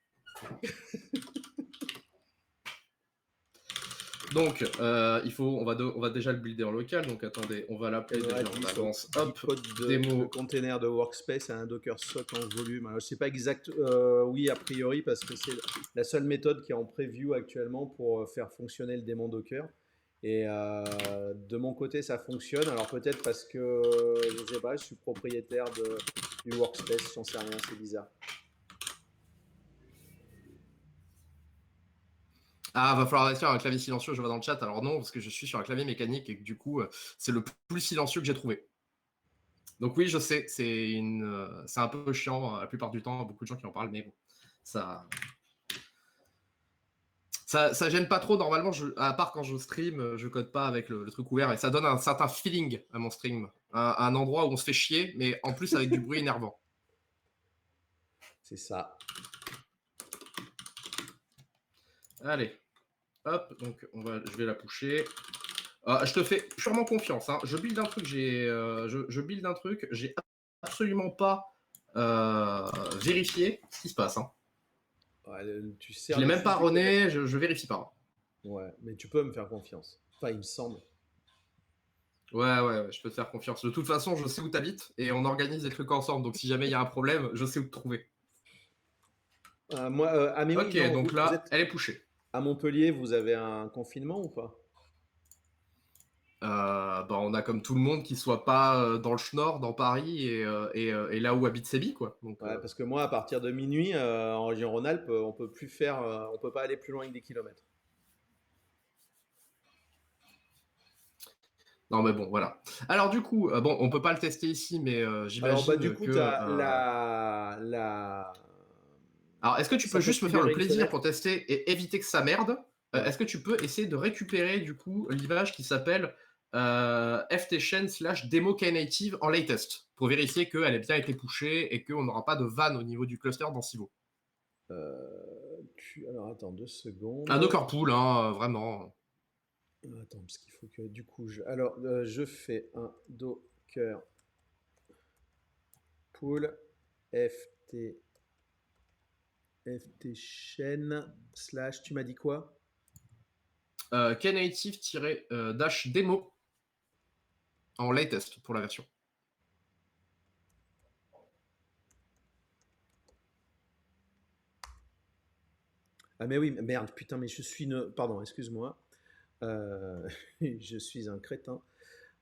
Donc, on va déjà le builder en local. Donc, attendez, on va l'appeler déjà en avance. Hop, démo. Le container de workspace a un Docker sock en volume. Alors, je sais pas exact, oui, a priori, parce que c'est la seule méthode qui est en preview actuellement pour faire fonctionner le démon Docker. Et de mon côté, ça fonctionne. Alors, peut-être parce que, je sais pas, je suis propriétaire du workspace, j'en sais rien, c'est bizarre. Ah, va falloir faire un clavier silencieux, je vois dans le chat. Alors non, parce que je suis sur un clavier mécanique et que du coup, c'est le plus silencieux que j'ai trouvé. Donc oui, je sais, c'est un peu chiant la plupart du temps, beaucoup de gens qui en parlent, mais bon, ça gêne pas trop. Normalement, à part quand je stream, je code pas avec le truc ouvert et ça donne un certain feeling à mon stream. Un endroit où on se fait chier, mais en plus avec du bruit énervant. C'est ça. Allez, hop, donc je vais la pusher. Je te fais purement confiance. Hein. Je build un truc, j'ai absolument pas vérifié ce qui se passe. Hein. Ouais, Je l'ai même pas runné, je vérifie pas. Ouais, mais tu peux me faire confiance. Enfin, il me semble. Ouais, je peux te faire confiance. De toute façon, je sais où t'habites et on organise des trucs ensemble. Donc si jamais il y a un problème, je sais où te trouver. Mais ok, oui, non, donc vous là, êtes elle est pushée. à Montpellier, vous avez un confinement ou pas? On a comme tout le monde qui soit pas dans le Schnorr, dans Paris et là où habite Sébi, quoi. Donc, Ouais, parce que moi, à partir de minuit, en région Rhône-Alpes, on peut plus faire, on peut pas aller plus loin que des kilomètres. non, mais bon, voilà. Alors, du coup, on peut pas le tester ici, mais Alors, bah, j'imagine du coup, que. tu as la Alors, est-ce que tu peux juste me faire libérer le une plaisir fenêtre. pour tester et éviter que ça merde? Ouais. Est-ce que tu peux essayer de récupérer, du coup, l'image qui s'appelle ftchain/demo knative en latest pour vérifier qu'elle a bien été pushée et qu'on n'aura pas de vanne au niveau du cluster dans Civo? Alors, attends 2 secondes. Un Docker pool, hein, vraiment. Attends, parce qu'il faut que du coup, je fais un Docker pool ft chain / tu m'as dit quoi? Knative-demo en latest pour la version. Ah mais oui, merde, putain, mais Pardon, excuse-moi. Je suis un crétin.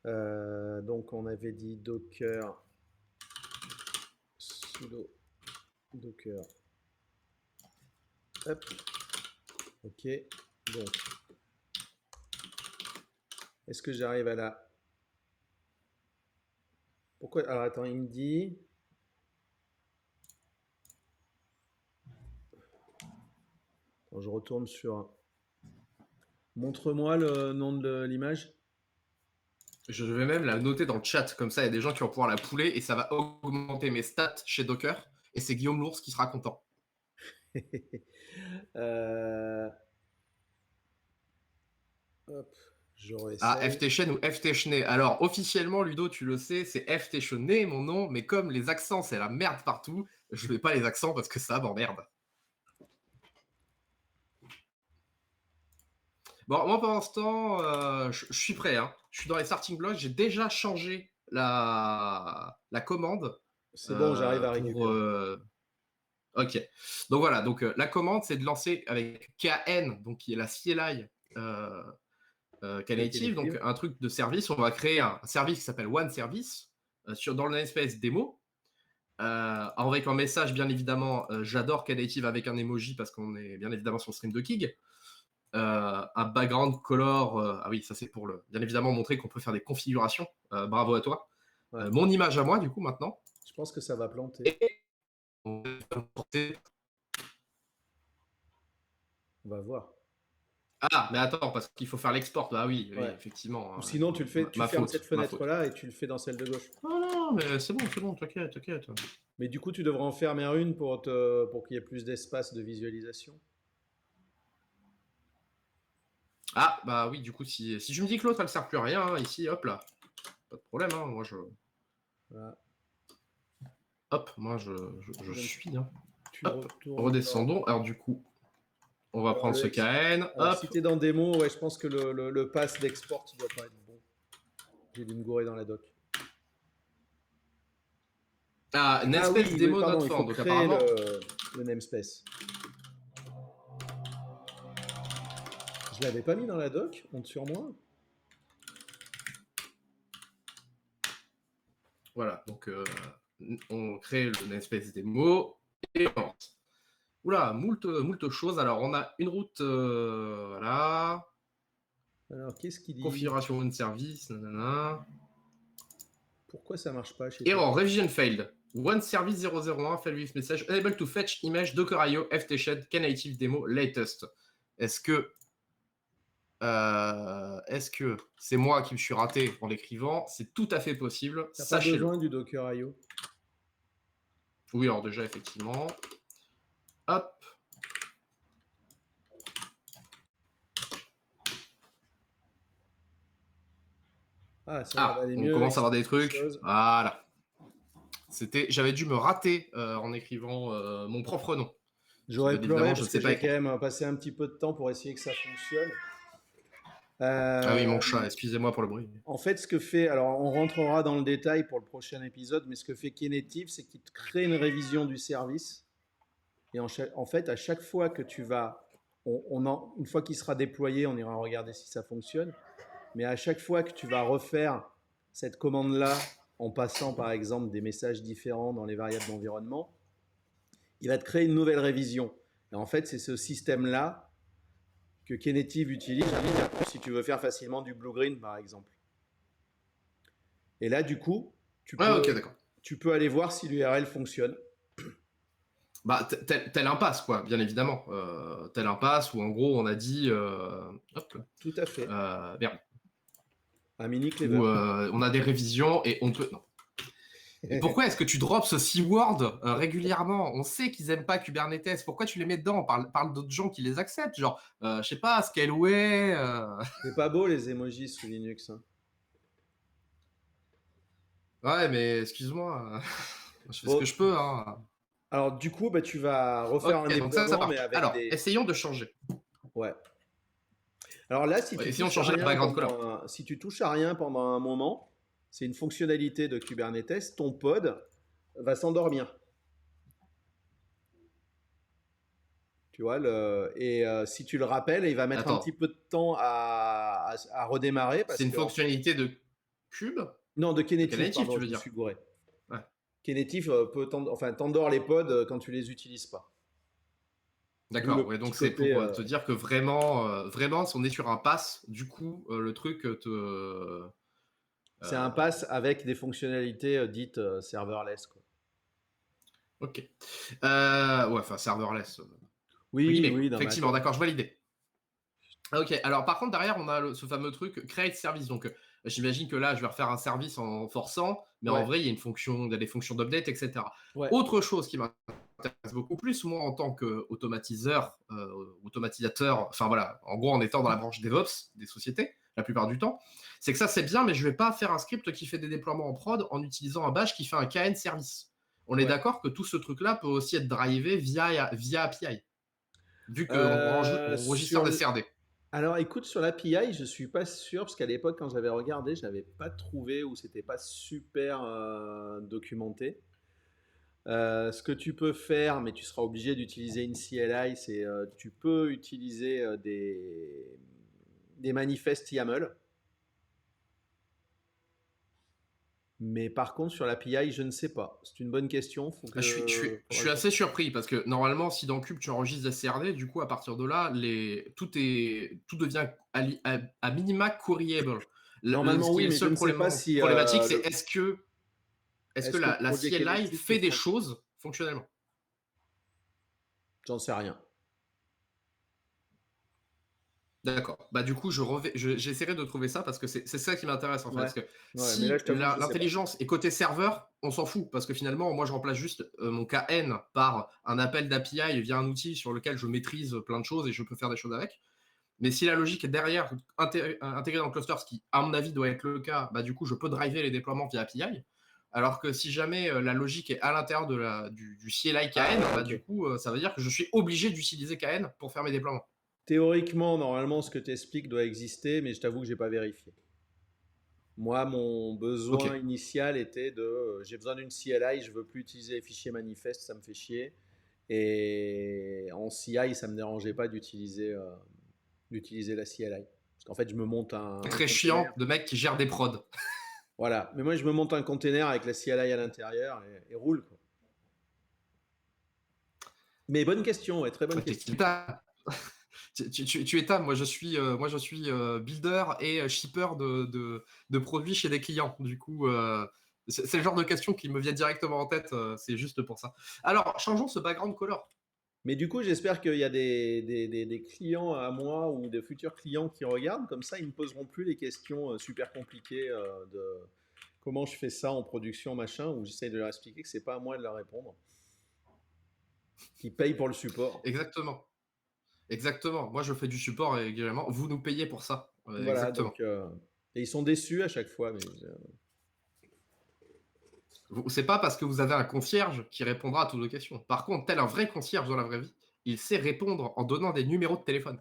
Donc on avait dit Docker sudo Docker. Hop. Ok. Donc, est-ce que j'arrive à la... Pourquoi... Alors attends, il me dit... Attends, je retourne sur... Montre-moi le nom de l'image. Je vais même la noter dans le chat, comme ça il y a des gens qui vont pouvoir la pouler et ça va augmenter mes stats chez Docker. Et c'est Guillaume Lours qui sera content. Hop, je réessaye. Ah, ftchain ou ftchne. Alors, officiellement, Ludo, tu le sais, c'est ftchne, mon nom, mais comme les accents, c'est la merde partout, je vais pas les accents parce que ça m'emmerde. Bon, moi, pour l'instant, je suis prêt. Hein. Je suis dans les starting blocks. J'ai déjà changé la commande. C'est bon, j'arrive à récupérer. Ok. Donc voilà. Donc la commande, c'est de lancer avec KN, donc qui est la CLI Knative, donc un truc de service. On va créer un service qui s'appelle One Service dans le namespace démo. Avec un message, bien évidemment, j'adore Knative avec un emoji parce qu'on est bien évidemment sur le stream de Kig. Un background color, ah oui, ça c'est pour bien évidemment montrer qu'on peut faire des configurations. Bravo à toi. Ouais. Mon image à moi, du coup, maintenant. Je pense que ça va planter. On va voir. Ah, mais attends, parce qu'il faut faire l'export. Ah oui, oui, Ouais. effectivement. Ou sinon, tu le fais, tu Ma fermes faute, cette ma faute. fenêtre-là et tu le fais dans celle de gauche. Non, non, mais c'est bon, t'inquiète, t'inquiète. Mais du coup, tu devrais en fermer une pour qu'il y ait plus d'espace de visualisation. Ah, bah oui, du coup, si je me dis que l'autre, elle sert plus à rien, hein, ici, hop là, pas de problème, hein, Voilà. moi, je Donc, suis, hein. tu Hop, retournes dans. redescendons. Alors, du coup, on va Alors, prendre ce KN, alors, si hop. tu es dans démo, ouais, je pense que le pass d'export, il doit pas être bon. J'ai dû me gourer dans la doc. Ah, Ah Namespace oui, oui, démo not pardon, il faut found. Donc, créer apparemment, le namespace. Je l'avais pas mis dans la doc, honte sur moi. voilà. Donc, on crée le namespace démo et on lance. Oula, moult choses. Alors, on a une route, voilà. Alors, qu'est-ce qu'il dit? Configuration one service, nanana. Pourquoi ça marche pas chez toi? Error, revision failed. One service 001 failed with message unable to fetch image Docker.io ftshed knative demo latest. Est-ce que c'est moi qui me suis raté en l'écrivant? C'est tout à fait possible. T'as pas Sachez-le. besoin du Docker.io. Oui, alors déjà, effectivement. Hop. Ah, ça va aller On mieux avec commence à avoir des cette trucs. chose. Voilà. J'avais dû me rater en écrivant mon propre nom. J'aurais Bien pleuré évidemment, je ne parce que sais pas j'ai quand écrire. même passé un petit peu de temps pour essayer que ça fonctionne. Ah oui, mon Euh, chat, excusez-moi pour le bruit. En fait, ce que fait, alors on rentrera dans le détail pour le prochain épisode, mais ce que fait Knative, c'est qu'il te crée une révision du service. Et en fait, à chaque fois que tu vas, une fois qu'il sera déployé, on ira regarder si ça fonctionne. Mais à chaque fois que tu vas refaire cette commande-là, en passant par exemple des messages différents dans les variables d'environnement, il va te créer une nouvelle révision. Et en fait, c'est ce système-là que Knative utilise si tu veux faire facilement du blue-green, par exemple. Et là, du coup, tu Ouais, ok, peux, d'accord. tu peux aller voir si l'URL fonctionne. Bah, tel impasse, quoi, bien évidemment. Tel impasse où, en gros, on a dit. Hop là. Tout à fait. Merde. Un mini clever. Où on a des révisions et on peut. Non. Et pourquoi est-ce que tu drops ce C-word régulièrement? On sait qu'ils aiment pas Kubernetes. Pourquoi tu les mets dedans? Parle d'autres gens qui les acceptent. Genre, je sais pas, Scaleway. C'est pas beau les emojis sous Linux, hein. Ouais, mais excuse-moi. Je fais ce que Bon, je peux. Hein. alors du coup, bah, tu vas refaire un Ok, donc ça déploiement, mais marche. avec Alors, des. essayons de changer. Ouais. Alors là, si tu Essayons de touches à changer la rien background color. si tu touches à rien pendant un moment, c'est une fonctionnalité de Kubernetes, ton pod va s'endormir. Tu vois, si tu le rappelles, il va mettre un petit Attends, peu de temps à redémarrer c'est parce une que fonctionnalité de Cube? non, de De Knative, Knative, pardon, tu je veux me dire? suis gouré. Ouais. Knative t'endort les pods quand tu les utilises pas. D'où le D'accord, ouais, petit donc c'est côté. pour te dire que vraiment, si on est sur un pass, du coup, le truc C'est un pass avec des fonctionnalités dites serverless, quoi. ok. Ouais, enfin, serverless, entre Oui, guillemets, quoi. oui, non, mais Effectivement, attends. d'accord, je vois l'idée. Ok, alors par contre, derrière, on a ce fameux truc create service. Donc, j'imagine que là, je vais refaire un service en forçant, mais en Ouais, vrai, il y a des fonctions d'update, etc. ouais. Autre chose qui m'intéresse beaucoup plus, moi, en tant qu'automatiseur, automatisateur, enfin voilà, en gros, en étant dans la branche DevOps des sociétés, la plupart du temps, c'est que ça, c'est bien, mais je ne vais pas faire un script qui fait des déploiements en prod en utilisant un bash qui fait un KN service. On est Ouais. d'accord que tout ce truc-là peut aussi être drivé via API, vu qu'on Euh, registre sur des l- CRD. Alors écoute, sur l'API, je suis pas sûr, parce qu'à l'époque, quand j'avais regardé, je n'avais pas trouvé ou c'était pas super documenté. Ce que tu peux faire, mais tu seras obligé d'utiliser une CLI, c'est tu peux utiliser des manifestes YAML. Mais par contre, sur l'API, je ne sais pas. C'est une bonne question. Ah, je Faudra suis que assez surpris parce que normalement, si dans Cube tu enregistres des CRD, du coup, à partir de là, tout devient à minima queryable. Normalement, Ce qui est oui, le mais je seul ne sais pas si problématique, c'est est-ce que est-ce que le la projet CLI Kinetic le fait des fera. choses fonctionnellement? J'en sais rien. D'accord. Bah, du coup, j'essaierai de trouver ça parce que c'est ça qui m'intéresse en fait. Ouais, Parce que ouais, mais là, je si t'avoue que je sais pas. l'intelligence est côté serveur, on s'en fout parce que finalement, moi, je remplace juste mon KN par un appel d'API via un outil sur lequel je maîtrise plein de choses et je peux faire des choses avec. Mais si la logique est derrière intégrée dans le cluster, ce qui, à mon avis, doit être le cas, bah, du coup, je peux driver les déploiements via API. Alors que si jamais la logique est à l'intérieur du CLI Ah KN, ouais, bah, ok. du coup, ça veut dire que je suis obligé d'utiliser KN pour faire mes déploiements. Théoriquement, normalement, ce que tu expliques doit exister, mais je t'avoue que j'ai pas vérifié. Moi, mon Ok. besoin initial était j'ai besoin d'une CLI, je veux plus utiliser les fichiers manifestes, ça me fait chier. Et en CI, ça me dérangeait pas d'utiliser la CLI. Parce qu'en fait, je me monte un Très container. chiant de mec qui gère des prods. Voilà. Mais moi, je me monte un container avec la CLI à l'intérieur et roule, quoi. Mais bonne question, ouais, très bonne question. Tu étames. Moi, je suis builder et shipper de produits chez des clients. Du coup, c'est le genre de questions qui me viennent directement en tête. C'est juste pour ça. Alors, changeons ce background color. Mais du coup, j'espère qu'il y a des clients à moi ou des futurs clients qui regardent. Comme ça, ils ne me poseront plus les questions super compliquées de comment je fais ça en production, machin, où j'essaie de leur expliquer que c'est pas à moi de leur répondre. Qu'ils payent pour le support. Exactement. Exactement. Moi, je fais du support également. Vous nous payez pour ça. Voilà, Exactement. donc. Et ils sont déçus à chaque fois. C'est pas parce que vous avez un concierge qui répondra à toutes vos questions. Par contre, tel un vrai concierge dans la vraie vie, il sait répondre en donnant des numéros de téléphone,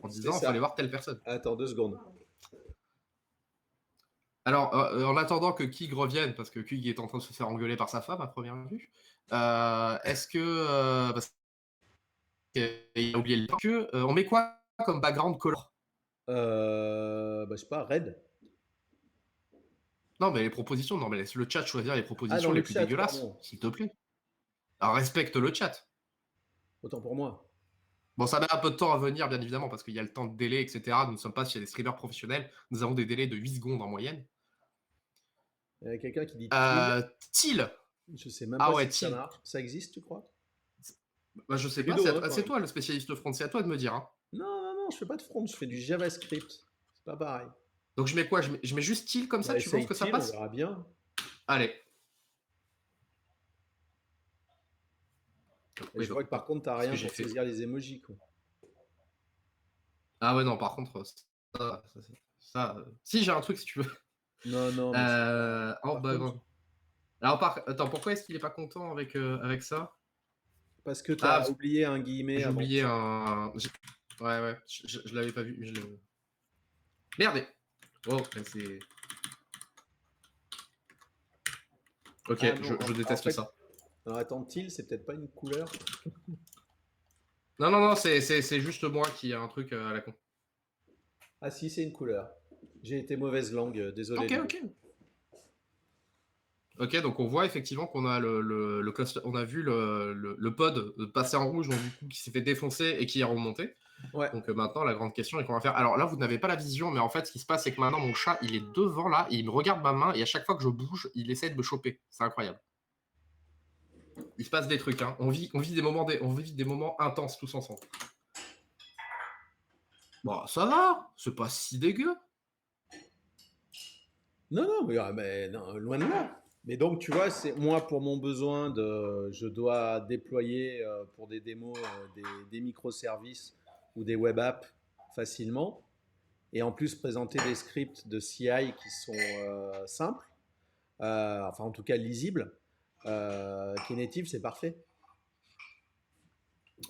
en C'est disant il faut aller ça. voir telle personne. Attends 2 secondes. Alors, en attendant que Kig revienne, parce que Kig est en train de se faire engueuler par sa femme à première vue, est-ce que. Parce qu'il a oublié le temps, on met quoi comme background color? Bah, je sais pas, Red. Non, mais les propositions, non, mais laisse le chat choisir les Ah, propositions dans les le plus chat, dégueulasses, pardon. s'il te plaît. Alors, respecte le chat. Autant pour moi. Bon, ça met un peu de temps à venir, bien évidemment, parce qu'il y a le temps de délai, etc. Nous ne sommes pas chez des streamers professionnels. Nous avons des délais de 8 secondes en moyenne. Il y a quelqu'un qui dit Till. Euh, Till. Je sais même Ah pas ouais, si ça Till. marche. Ça existe, tu crois? Bah, je C'est sais pas, Ludo, hein, quand c'est même. toi le spécialiste front, c'est à toi de me dire. Hein. Non, non, non, je fais pas de front, je fais du JavaScript. C'est pas pareil. Donc je mets quoi, je mets juste Till comme ça, Bah, tu penses essaye que ça Till, on passe? verra bien. Allez. Et Pourquoi je il veut vois que pas? par contre, t'as Qu'est-ce que rien j'ai pour fait? saisir les emojis, quoi. Ah ouais, non, par contre, si j'ai un truc si tu veux. Non, non, mais c'est pas. Oh, Par bah, contre, bon. Alors, attends, pourquoi est-ce qu'il est pas content avec ça? parce que Ah, t'as oublié un guillemet j'ai avant oublié Till. un. Ouais, ouais, je l'avais pas vu. Merde! Oh, c'est. Ok, Ah non, je en déteste fait, ça. alors attends, Till, c'est peut-être pas une couleur. Non, non, non, c'est juste moi qui a un truc à la con. Ah si, c'est une couleur. J'ai été mauvaise langue, désolé Ok, Ludo. ok. Ok, donc on voit effectivement qu'on a le cluster, on a vu le pod passer en rouge, donc du coup qui s'est fait défoncer et qui est remonté. Ouais. Donc maintenant la grande question est qu'on va faire. Alors là vous n'avez pas la vision, mais en fait ce qui se passe c'est que maintenant mon chat il est devant là, et il me regarde ma main et à chaque fois que je bouge, il essaie de me choper. C'est incroyable. Il se passe des trucs, hein. On vit des moments intenses tous ensemble. Bon, ça va, c'est pas si dégueu. Non, non, mais non, loin de là. Mais donc, tu vois, c'est moi pour mon besoin je dois déployer pour des démos des microservices ou des web apps facilement, et en plus présenter des scripts de CI qui sont simples, enfin en tout cas lisibles. Knative, c'est parfait.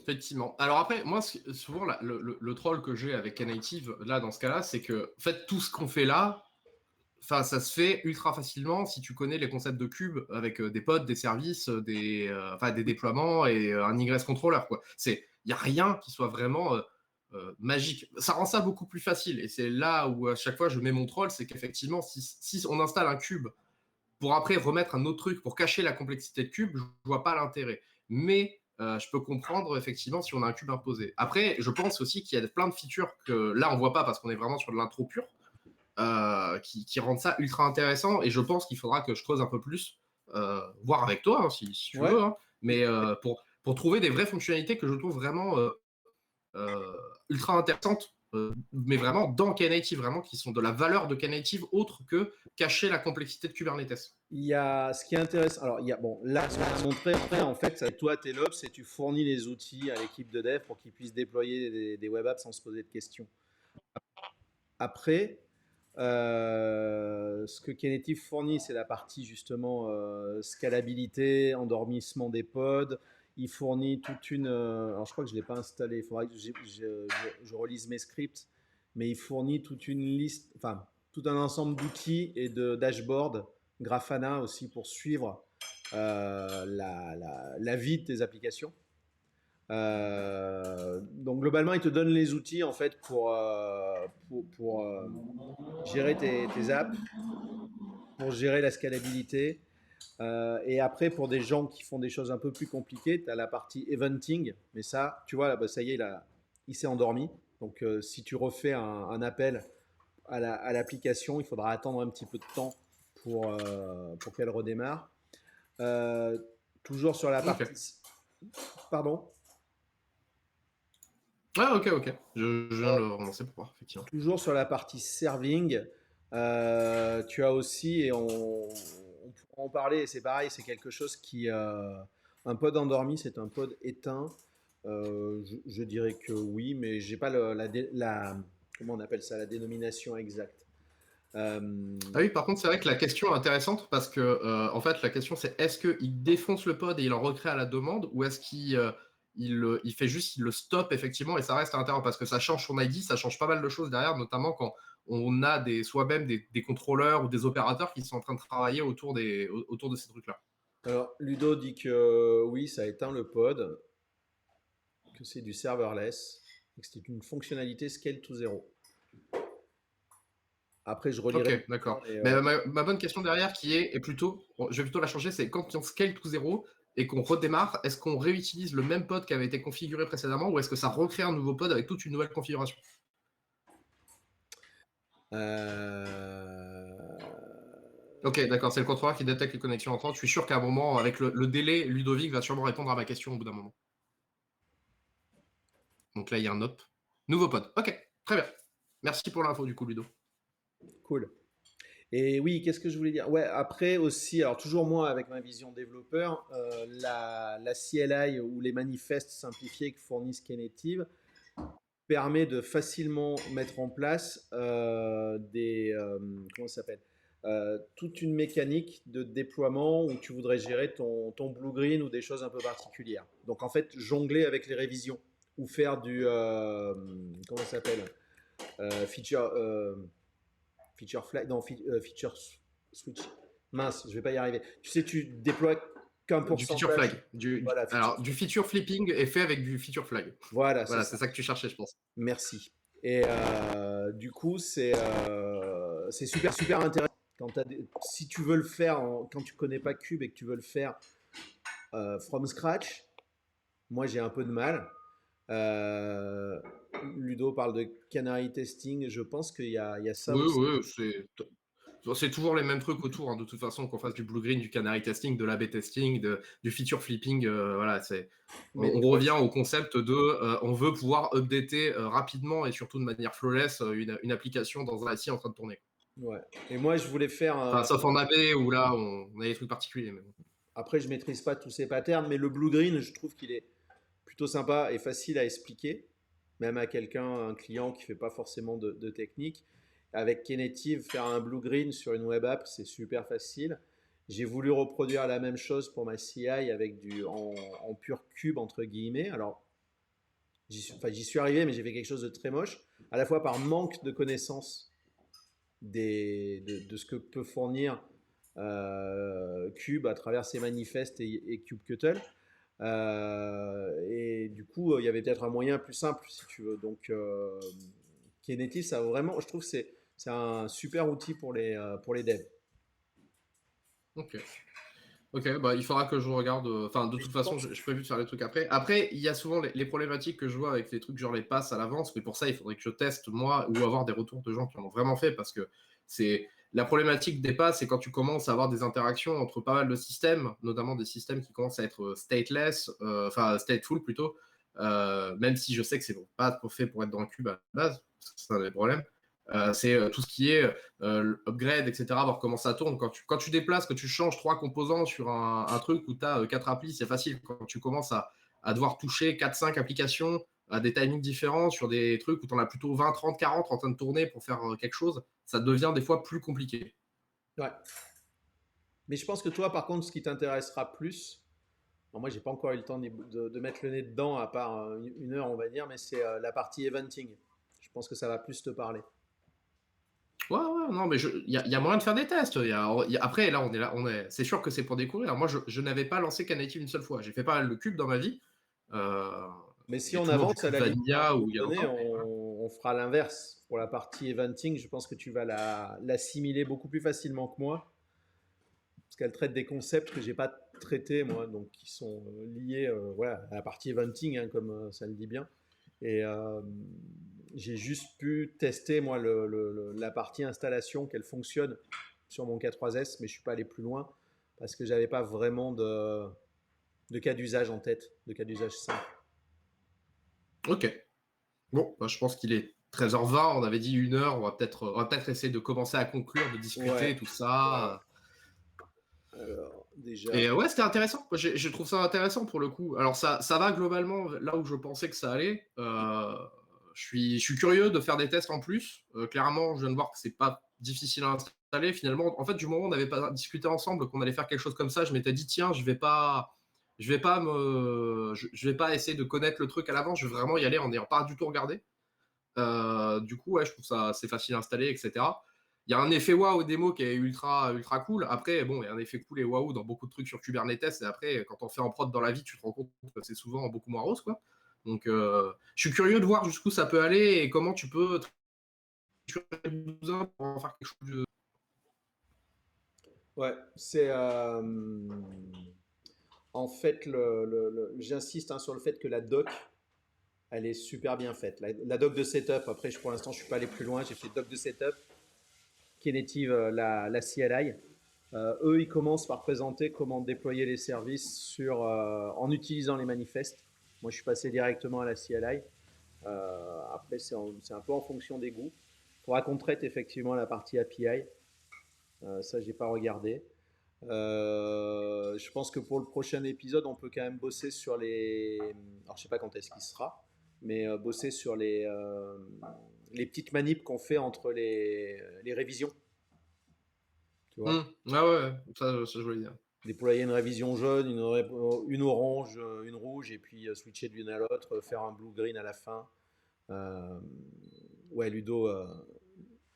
Effectivement. Alors après, moi, souvent, le troll que j'ai avec Knative, là, dans ce cas-là, c'est que, en fait, tout ce qu'on fait là, enfin, ça se fait ultra facilement si tu connais les concepts de cube avec des pods, des services, des déploiements et un ingress controller, quoi. Il n'y a rien qui soit vraiment magique. Ça rend ça beaucoup plus facile. Et c'est là où, à chaque fois, je mets mon troll, c'est qu'effectivement, si on installe un cube pour après remettre un autre truc pour cacher la complexité de cube, je vois pas l'intérêt. Mais je peux comprendre effectivement si on a un cube imposé. Après, je pense aussi qu'il y a plein de features que là on voit pas parce qu'on est vraiment sur de l'intro pure, qui rendent ça ultra intéressant. Et je pense qu'il faudra que je creuse un peu plus, voir avec toi si tu Ouais. veux, hein, mais pour trouver des vraies fonctionnalités que je trouve vraiment ultra intéressantes mais vraiment dans Knative, vraiment qui sont de la valeur de Knative autre que cacher la complexité de Kubernetes. Il y a ce qui est intéressant. Alors, bon, là, ce qu'on a montré, après, en fait, toi, tu es l'Ops et tu fournis les outils à l'équipe de dev pour qu'ils puissent déployer des web apps sans se poser de questions. Après, ce que Knative fournit, c'est la partie justement scalabilité, endormissement des pods. Il fournit toute une. Alors, je crois que je ne l'ai pas installé. Il faudrait que je relise mes scripts. Mais il fournit toute une liste, enfin, tout un ensemble d'outils et de dashboards, Grafana aussi pour suivre la vie de tes applications. Donc globalement, il te donne les outils en fait pour gérer tes apps, pour gérer la scalabilité. Et après, pour des gens qui font des choses un peu plus compliquées, tu as la partie eventing. Mais ça, tu vois, là, bah, ça y est, il s'est endormi. Donc si tu refais un appel à l'application, il faudra attendre un petit peu de temps pour qu'elle redémarre. Euh, toujours sur la partie... Ok. Pardon? Ah, ok. Je viens de le relancer pour voir, effectivement. Toujours sur la partie serving, tu as aussi, et on pourra en parler, et c'est pareil, c'est quelque chose qui... un pod endormi, c'est un pod éteint. Je dirais que oui, mais j'ai pas comment on appelle ça, la dénomination exacte. Ah oui, par contre, c'est vrai que la question est intéressante parce que, en fait, la question c'est est-ce qu'il défonce le pod et il en recrée à la demande ou est-ce qu'il il fait juste, il le stoppe effectivement et ça reste à l'intérieur parce que ça change son ID, ça change pas mal de choses derrière, notamment quand on a soi-même des contrôleurs ou des opérateurs qui sont en train de travailler autour de ces trucs-là. Alors, Ludo dit que oui, ça éteint le pod, que c'est du serverless, et que c'est une fonctionnalité scale to zero. Après, je relirai. Ok, d'accord. Mais ma bonne question derrière qui est plutôt, je vais plutôt la changer, c'est quand on scale to zero et qu'on redémarre, est-ce qu'on réutilise le même pod qui avait été configuré précédemment ou est-ce que ça recrée un nouveau pod avec toute une nouvelle configuration? Ok, d'accord, c'est le contrôleur qui détecte les connexions entrantes. Je suis sûr qu'à un moment, avec le délai, Ludovic va sûrement répondre à ma question au bout d'un moment. Donc là, il y a un op. Nouveau pod. Ok, très bien. Merci pour l'info du coup, Ludo. Cool. Et oui, qu'est-ce que je voulais dire? Ouais, après aussi, alors toujours moi avec ma vision développeur, la CLI ou les manifestes simplifiés que fournissent Knative permet de facilement mettre en place comment ça s'appelle? Toute une mécanique de déploiement où tu voudrais gérer ton blue green ou des choses un peu particulières. Donc en fait, jongler avec les révisions ou faire comment ça s'appelle? Feature feature flag, non, feature switch. Mince, je vais pas y arriver. Tu sais, tu déploies qu'un Du feature pourcentage. flag. Voilà, Alors, du feature flipping est fait avec du feature flag. Voilà, Voilà, c'est c'est ça. ça que tu cherchais, je pense. Merci. Et du coup, c'est super intéressant. Si tu veux le faire, quand tu connais pas Cube et que tu veux le faire from scratch, moi j'ai un peu de mal. Ludo parle de canary testing. Je pense qu'il y a ça aussi. Oui, c'est toujours les mêmes trucs autour, hein, de toute façon, qu'on fasse du blue green, du canary testing, de l'A/B testing, du feature flipping. Voilà, Mais on revient au concept de on veut pouvoir updater rapidement et surtout de manière flawless une application dans un SI en train de tourner. ouais. Et moi, je voulais faire Enfin, sauf en AB où là, on a des trucs particuliers. Mais bon. Après, je maîtrise pas tous ces patterns, mais le blue green, je trouve qu'il est plutôt sympa et facile à expliquer, même à un client qui fait pas forcément de technique. Avec Knative, faire un blue green sur une web app, c'est super facile. J'ai voulu reproduire la même chose pour ma CI avec en pur cube entre guillemets. Alors, j'y suis arrivé, mais j'ai fait quelque chose de très moche, à la fois par manque de connaissances de ce que peut fournir Cube à travers ses manifestes et kubectl. Et du coup, il y avait peut-être un moyen plus simple, si tu veux. Donc, Knative, ça vraiment, je trouve que c'est un super outil pour les devs. Ok. Ok, bah, il faudra que je regarde. Enfin, de toute façon, je prévu de faire les trucs après. Après, il y a souvent les problématiques que je vois avec les trucs, genre les passes à l'avance, mais pour ça, il faudrait que je teste moi ou avoir des retours de gens qui en ont vraiment fait parce que c'est la problématique des passes, c'est quand tu commences à avoir des interactions entre pas mal de systèmes, notamment des systèmes qui commencent à être stateless, enfin stateful plutôt, même si je sais que c'est pas fait pour être dans un cube à la base, c'est un des problèmes. C'est tout ce qui est upgrade, etc., voir comment ça tourne. Quand tu déplaces, que tu changes 3 composants sur un truc où tu as 4 applis, c'est facile. Quand tu commences à devoir toucher 4-5 applications à des timings différents sur des trucs où tu en as plutôt 20, 30, 40 en train de tourner pour faire quelque chose, ça devient des fois plus compliqué. Ouais. Mais je pense que toi, par contre, ce qui t'intéressera plus, alors moi, j'ai pas encore eu le temps de mettre le nez dedans, à part une heure, on va dire, mais c'est la partie eventing. Je pense que ça va plus te parler. Ouais, ouais, non, mais y a moyen de faire des tests. Après, là, c'est sûr que c'est pour découvrir. Alors, moi, je n'avais pas lancé Knative une seule fois. J'ai fait pas mal de cubes dans ma vie. Euh, Mais si et on toujours du avance, à cube la limite, à un vanilla où moment il y a donné, longtemps. on fera l'inverse. Pour la partie eventing, je pense que tu vas l'assimiler beaucoup plus facilement que moi, parce qu'elle traite des concepts que j'ai pas traités, moi, donc qui sont liés voilà, à la partie eventing, hein, comme ça le dit bien. Et j'ai juste pu tester, moi, la partie installation, qu'elle fonctionne sur mon K3S, mais je suis pas allé plus loin, parce que j'avais pas vraiment de cas d'usage en tête, de cas d'usage simple. Ok. Bon, bah, je pense qu'il est 13h20. On avait dit 1 heure. On va peut-être essayer de commencer à conclure, de discuter, Ouais, tout ouais, ouais. ça. Alors, déjà, Et ouais, c'était intéressant. Je trouve ça intéressant pour le coup. Alors, ça va globalement là où je pensais que ça allait. Je suis curieux de faire des tests en plus. Clairement, je viens de voir que c'est pas difficile à installer. Finalement, en fait, du moment où on n'avait pas discuté ensemble qu'on allait faire quelque chose comme ça, je m'étais dit, tiens, je vais pas essayer de connaître le truc à l'avance. Je vais vraiment y aller en n'ayant pas du tout regardé. Du coup, ouais, je trouve ça assez facile à installer, etc. Il y a un effet waouh démo qui est ultra cool. Après, bon, il y a un effet cool et waouh dans beaucoup de trucs sur Kubernetes. Et après, quand on fait en prod dans la vie, tu te rends compte que c'est souvent beaucoup moins rose, quoi. Donc, je suis curieux de voir jusqu'où ça peut aller et comment tu peux pour en faire quelque chose de. ouais, c'est en fait j'insiste hein, sur le fait que la doc, elle est super bien faite. La doc de setup, après, pour l'instant, je suis pas allé plus loin. J'ai fait doc de setup, Knative, la CLI. Eux, ils commencent par présenter comment déployer les services en utilisant les manifestes. Moi, je suis passé directement à la CLI. Après, c'est un peu en fonction des goûts. Il faudra qu'on traite effectivement la partie API. Ça, j'ai pas regardé. Je pense que pour le prochain épisode, on peut quand même bosser sur les. Alors, je sais pas quand est-ce qu'il sera, mais bosser sur les petites manips qu'on fait entre les révisions. Tu vois, Ouais, ouais, ça, je voulais dire. déployer une révision jaune, une orange, une rouge, et puis switcher d'une à l'autre, faire un blue-green à la fin. Euh, ouais, Ludo,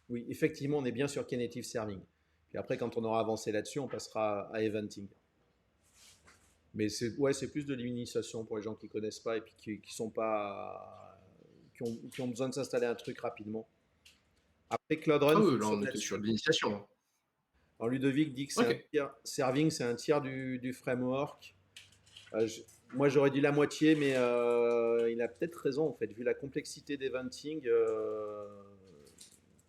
oui, effectivement, on est bien sur Knative Serving. Puis après, quand on aura avancé là-dessus, on passera à Eventing. Mais c'est ouais, c'est plus de l'initiation pour les gens qui connaissent pas et puis qui sont pas qui ont besoin de s'installer un truc rapidement. Après Cloud Ah Run oui, là, fonctionne on était sur là-dessus. l'initiation. Alors Ludovic dit que c'est Ok. un tiers, Serving, c'est un tiers du framework. Moi j'aurais dit la moitié, mais il a peut-être raison en fait, vu la complexité d'eventing,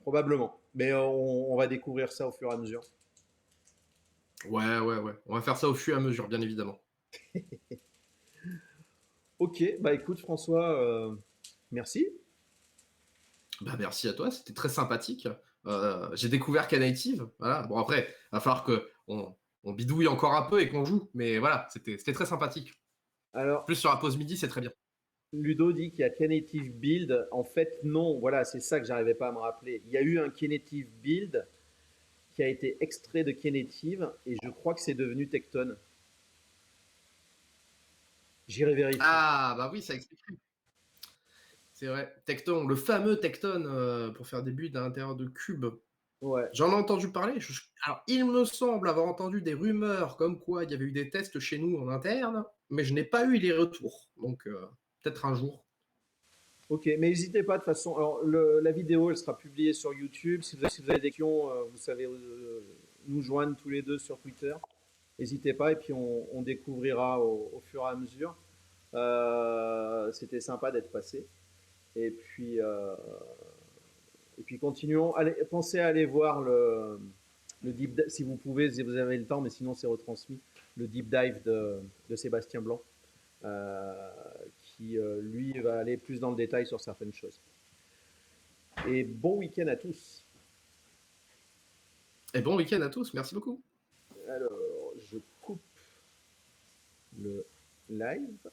probablement. Mais on va découvrir ça au fur et à mesure. Ouais, ouais, ouais. On va faire ça au fur et à mesure, bien évidemment. Ok, bah écoute François, merci. Bah, merci à toi, c'était très sympathique. J'ai découvert Knative. Voilà. Bon, après, il va falloir on bidouille encore un peu et qu'on joue. Mais voilà, c'était très sympathique. Alors Plus sur la pause midi, c'est très bien. Ludo dit qu'il y a Knative Build. En fait, non. Voilà, c'est ça que j'arrivais pas à me rappeler. Il y a eu un Knative Build qui a été extrait de Knative et je crois que c'est devenu Tecton. J'irai vérifier. Ah, bah oui, ça explique. C'est vrai. Tecton, le fameux Tecton pour faire des builds à l'intérieur de cubes. Ouais. J'en ai entendu parler. Alors, il me semble avoir entendu des rumeurs comme quoi il y avait eu des tests chez nous en interne, mais je n'ai pas eu les retours. Donc, peut-être un jour. Ok, mais n'hésitez pas de toute façon. Alors, la vidéo, elle sera publiée sur YouTube. Si vous avez des questions, vous savez nous joindre tous les deux sur Twitter. N'hésitez pas et puis on découvrira au fur et à mesure. C'était sympa d'être passé. Et puis, euh, et puis continuons. Allez, pensez à aller voir le si vous pouvez, si vous avez le temps, mais sinon c'est retransmis, le deep dive de Sébastien Blanc, euh, qui, lui, va aller plus dans le détail sur certaines choses. Et bon week-end à tous. Et bon week-end à tous, merci beaucoup. Alors, je coupe le live.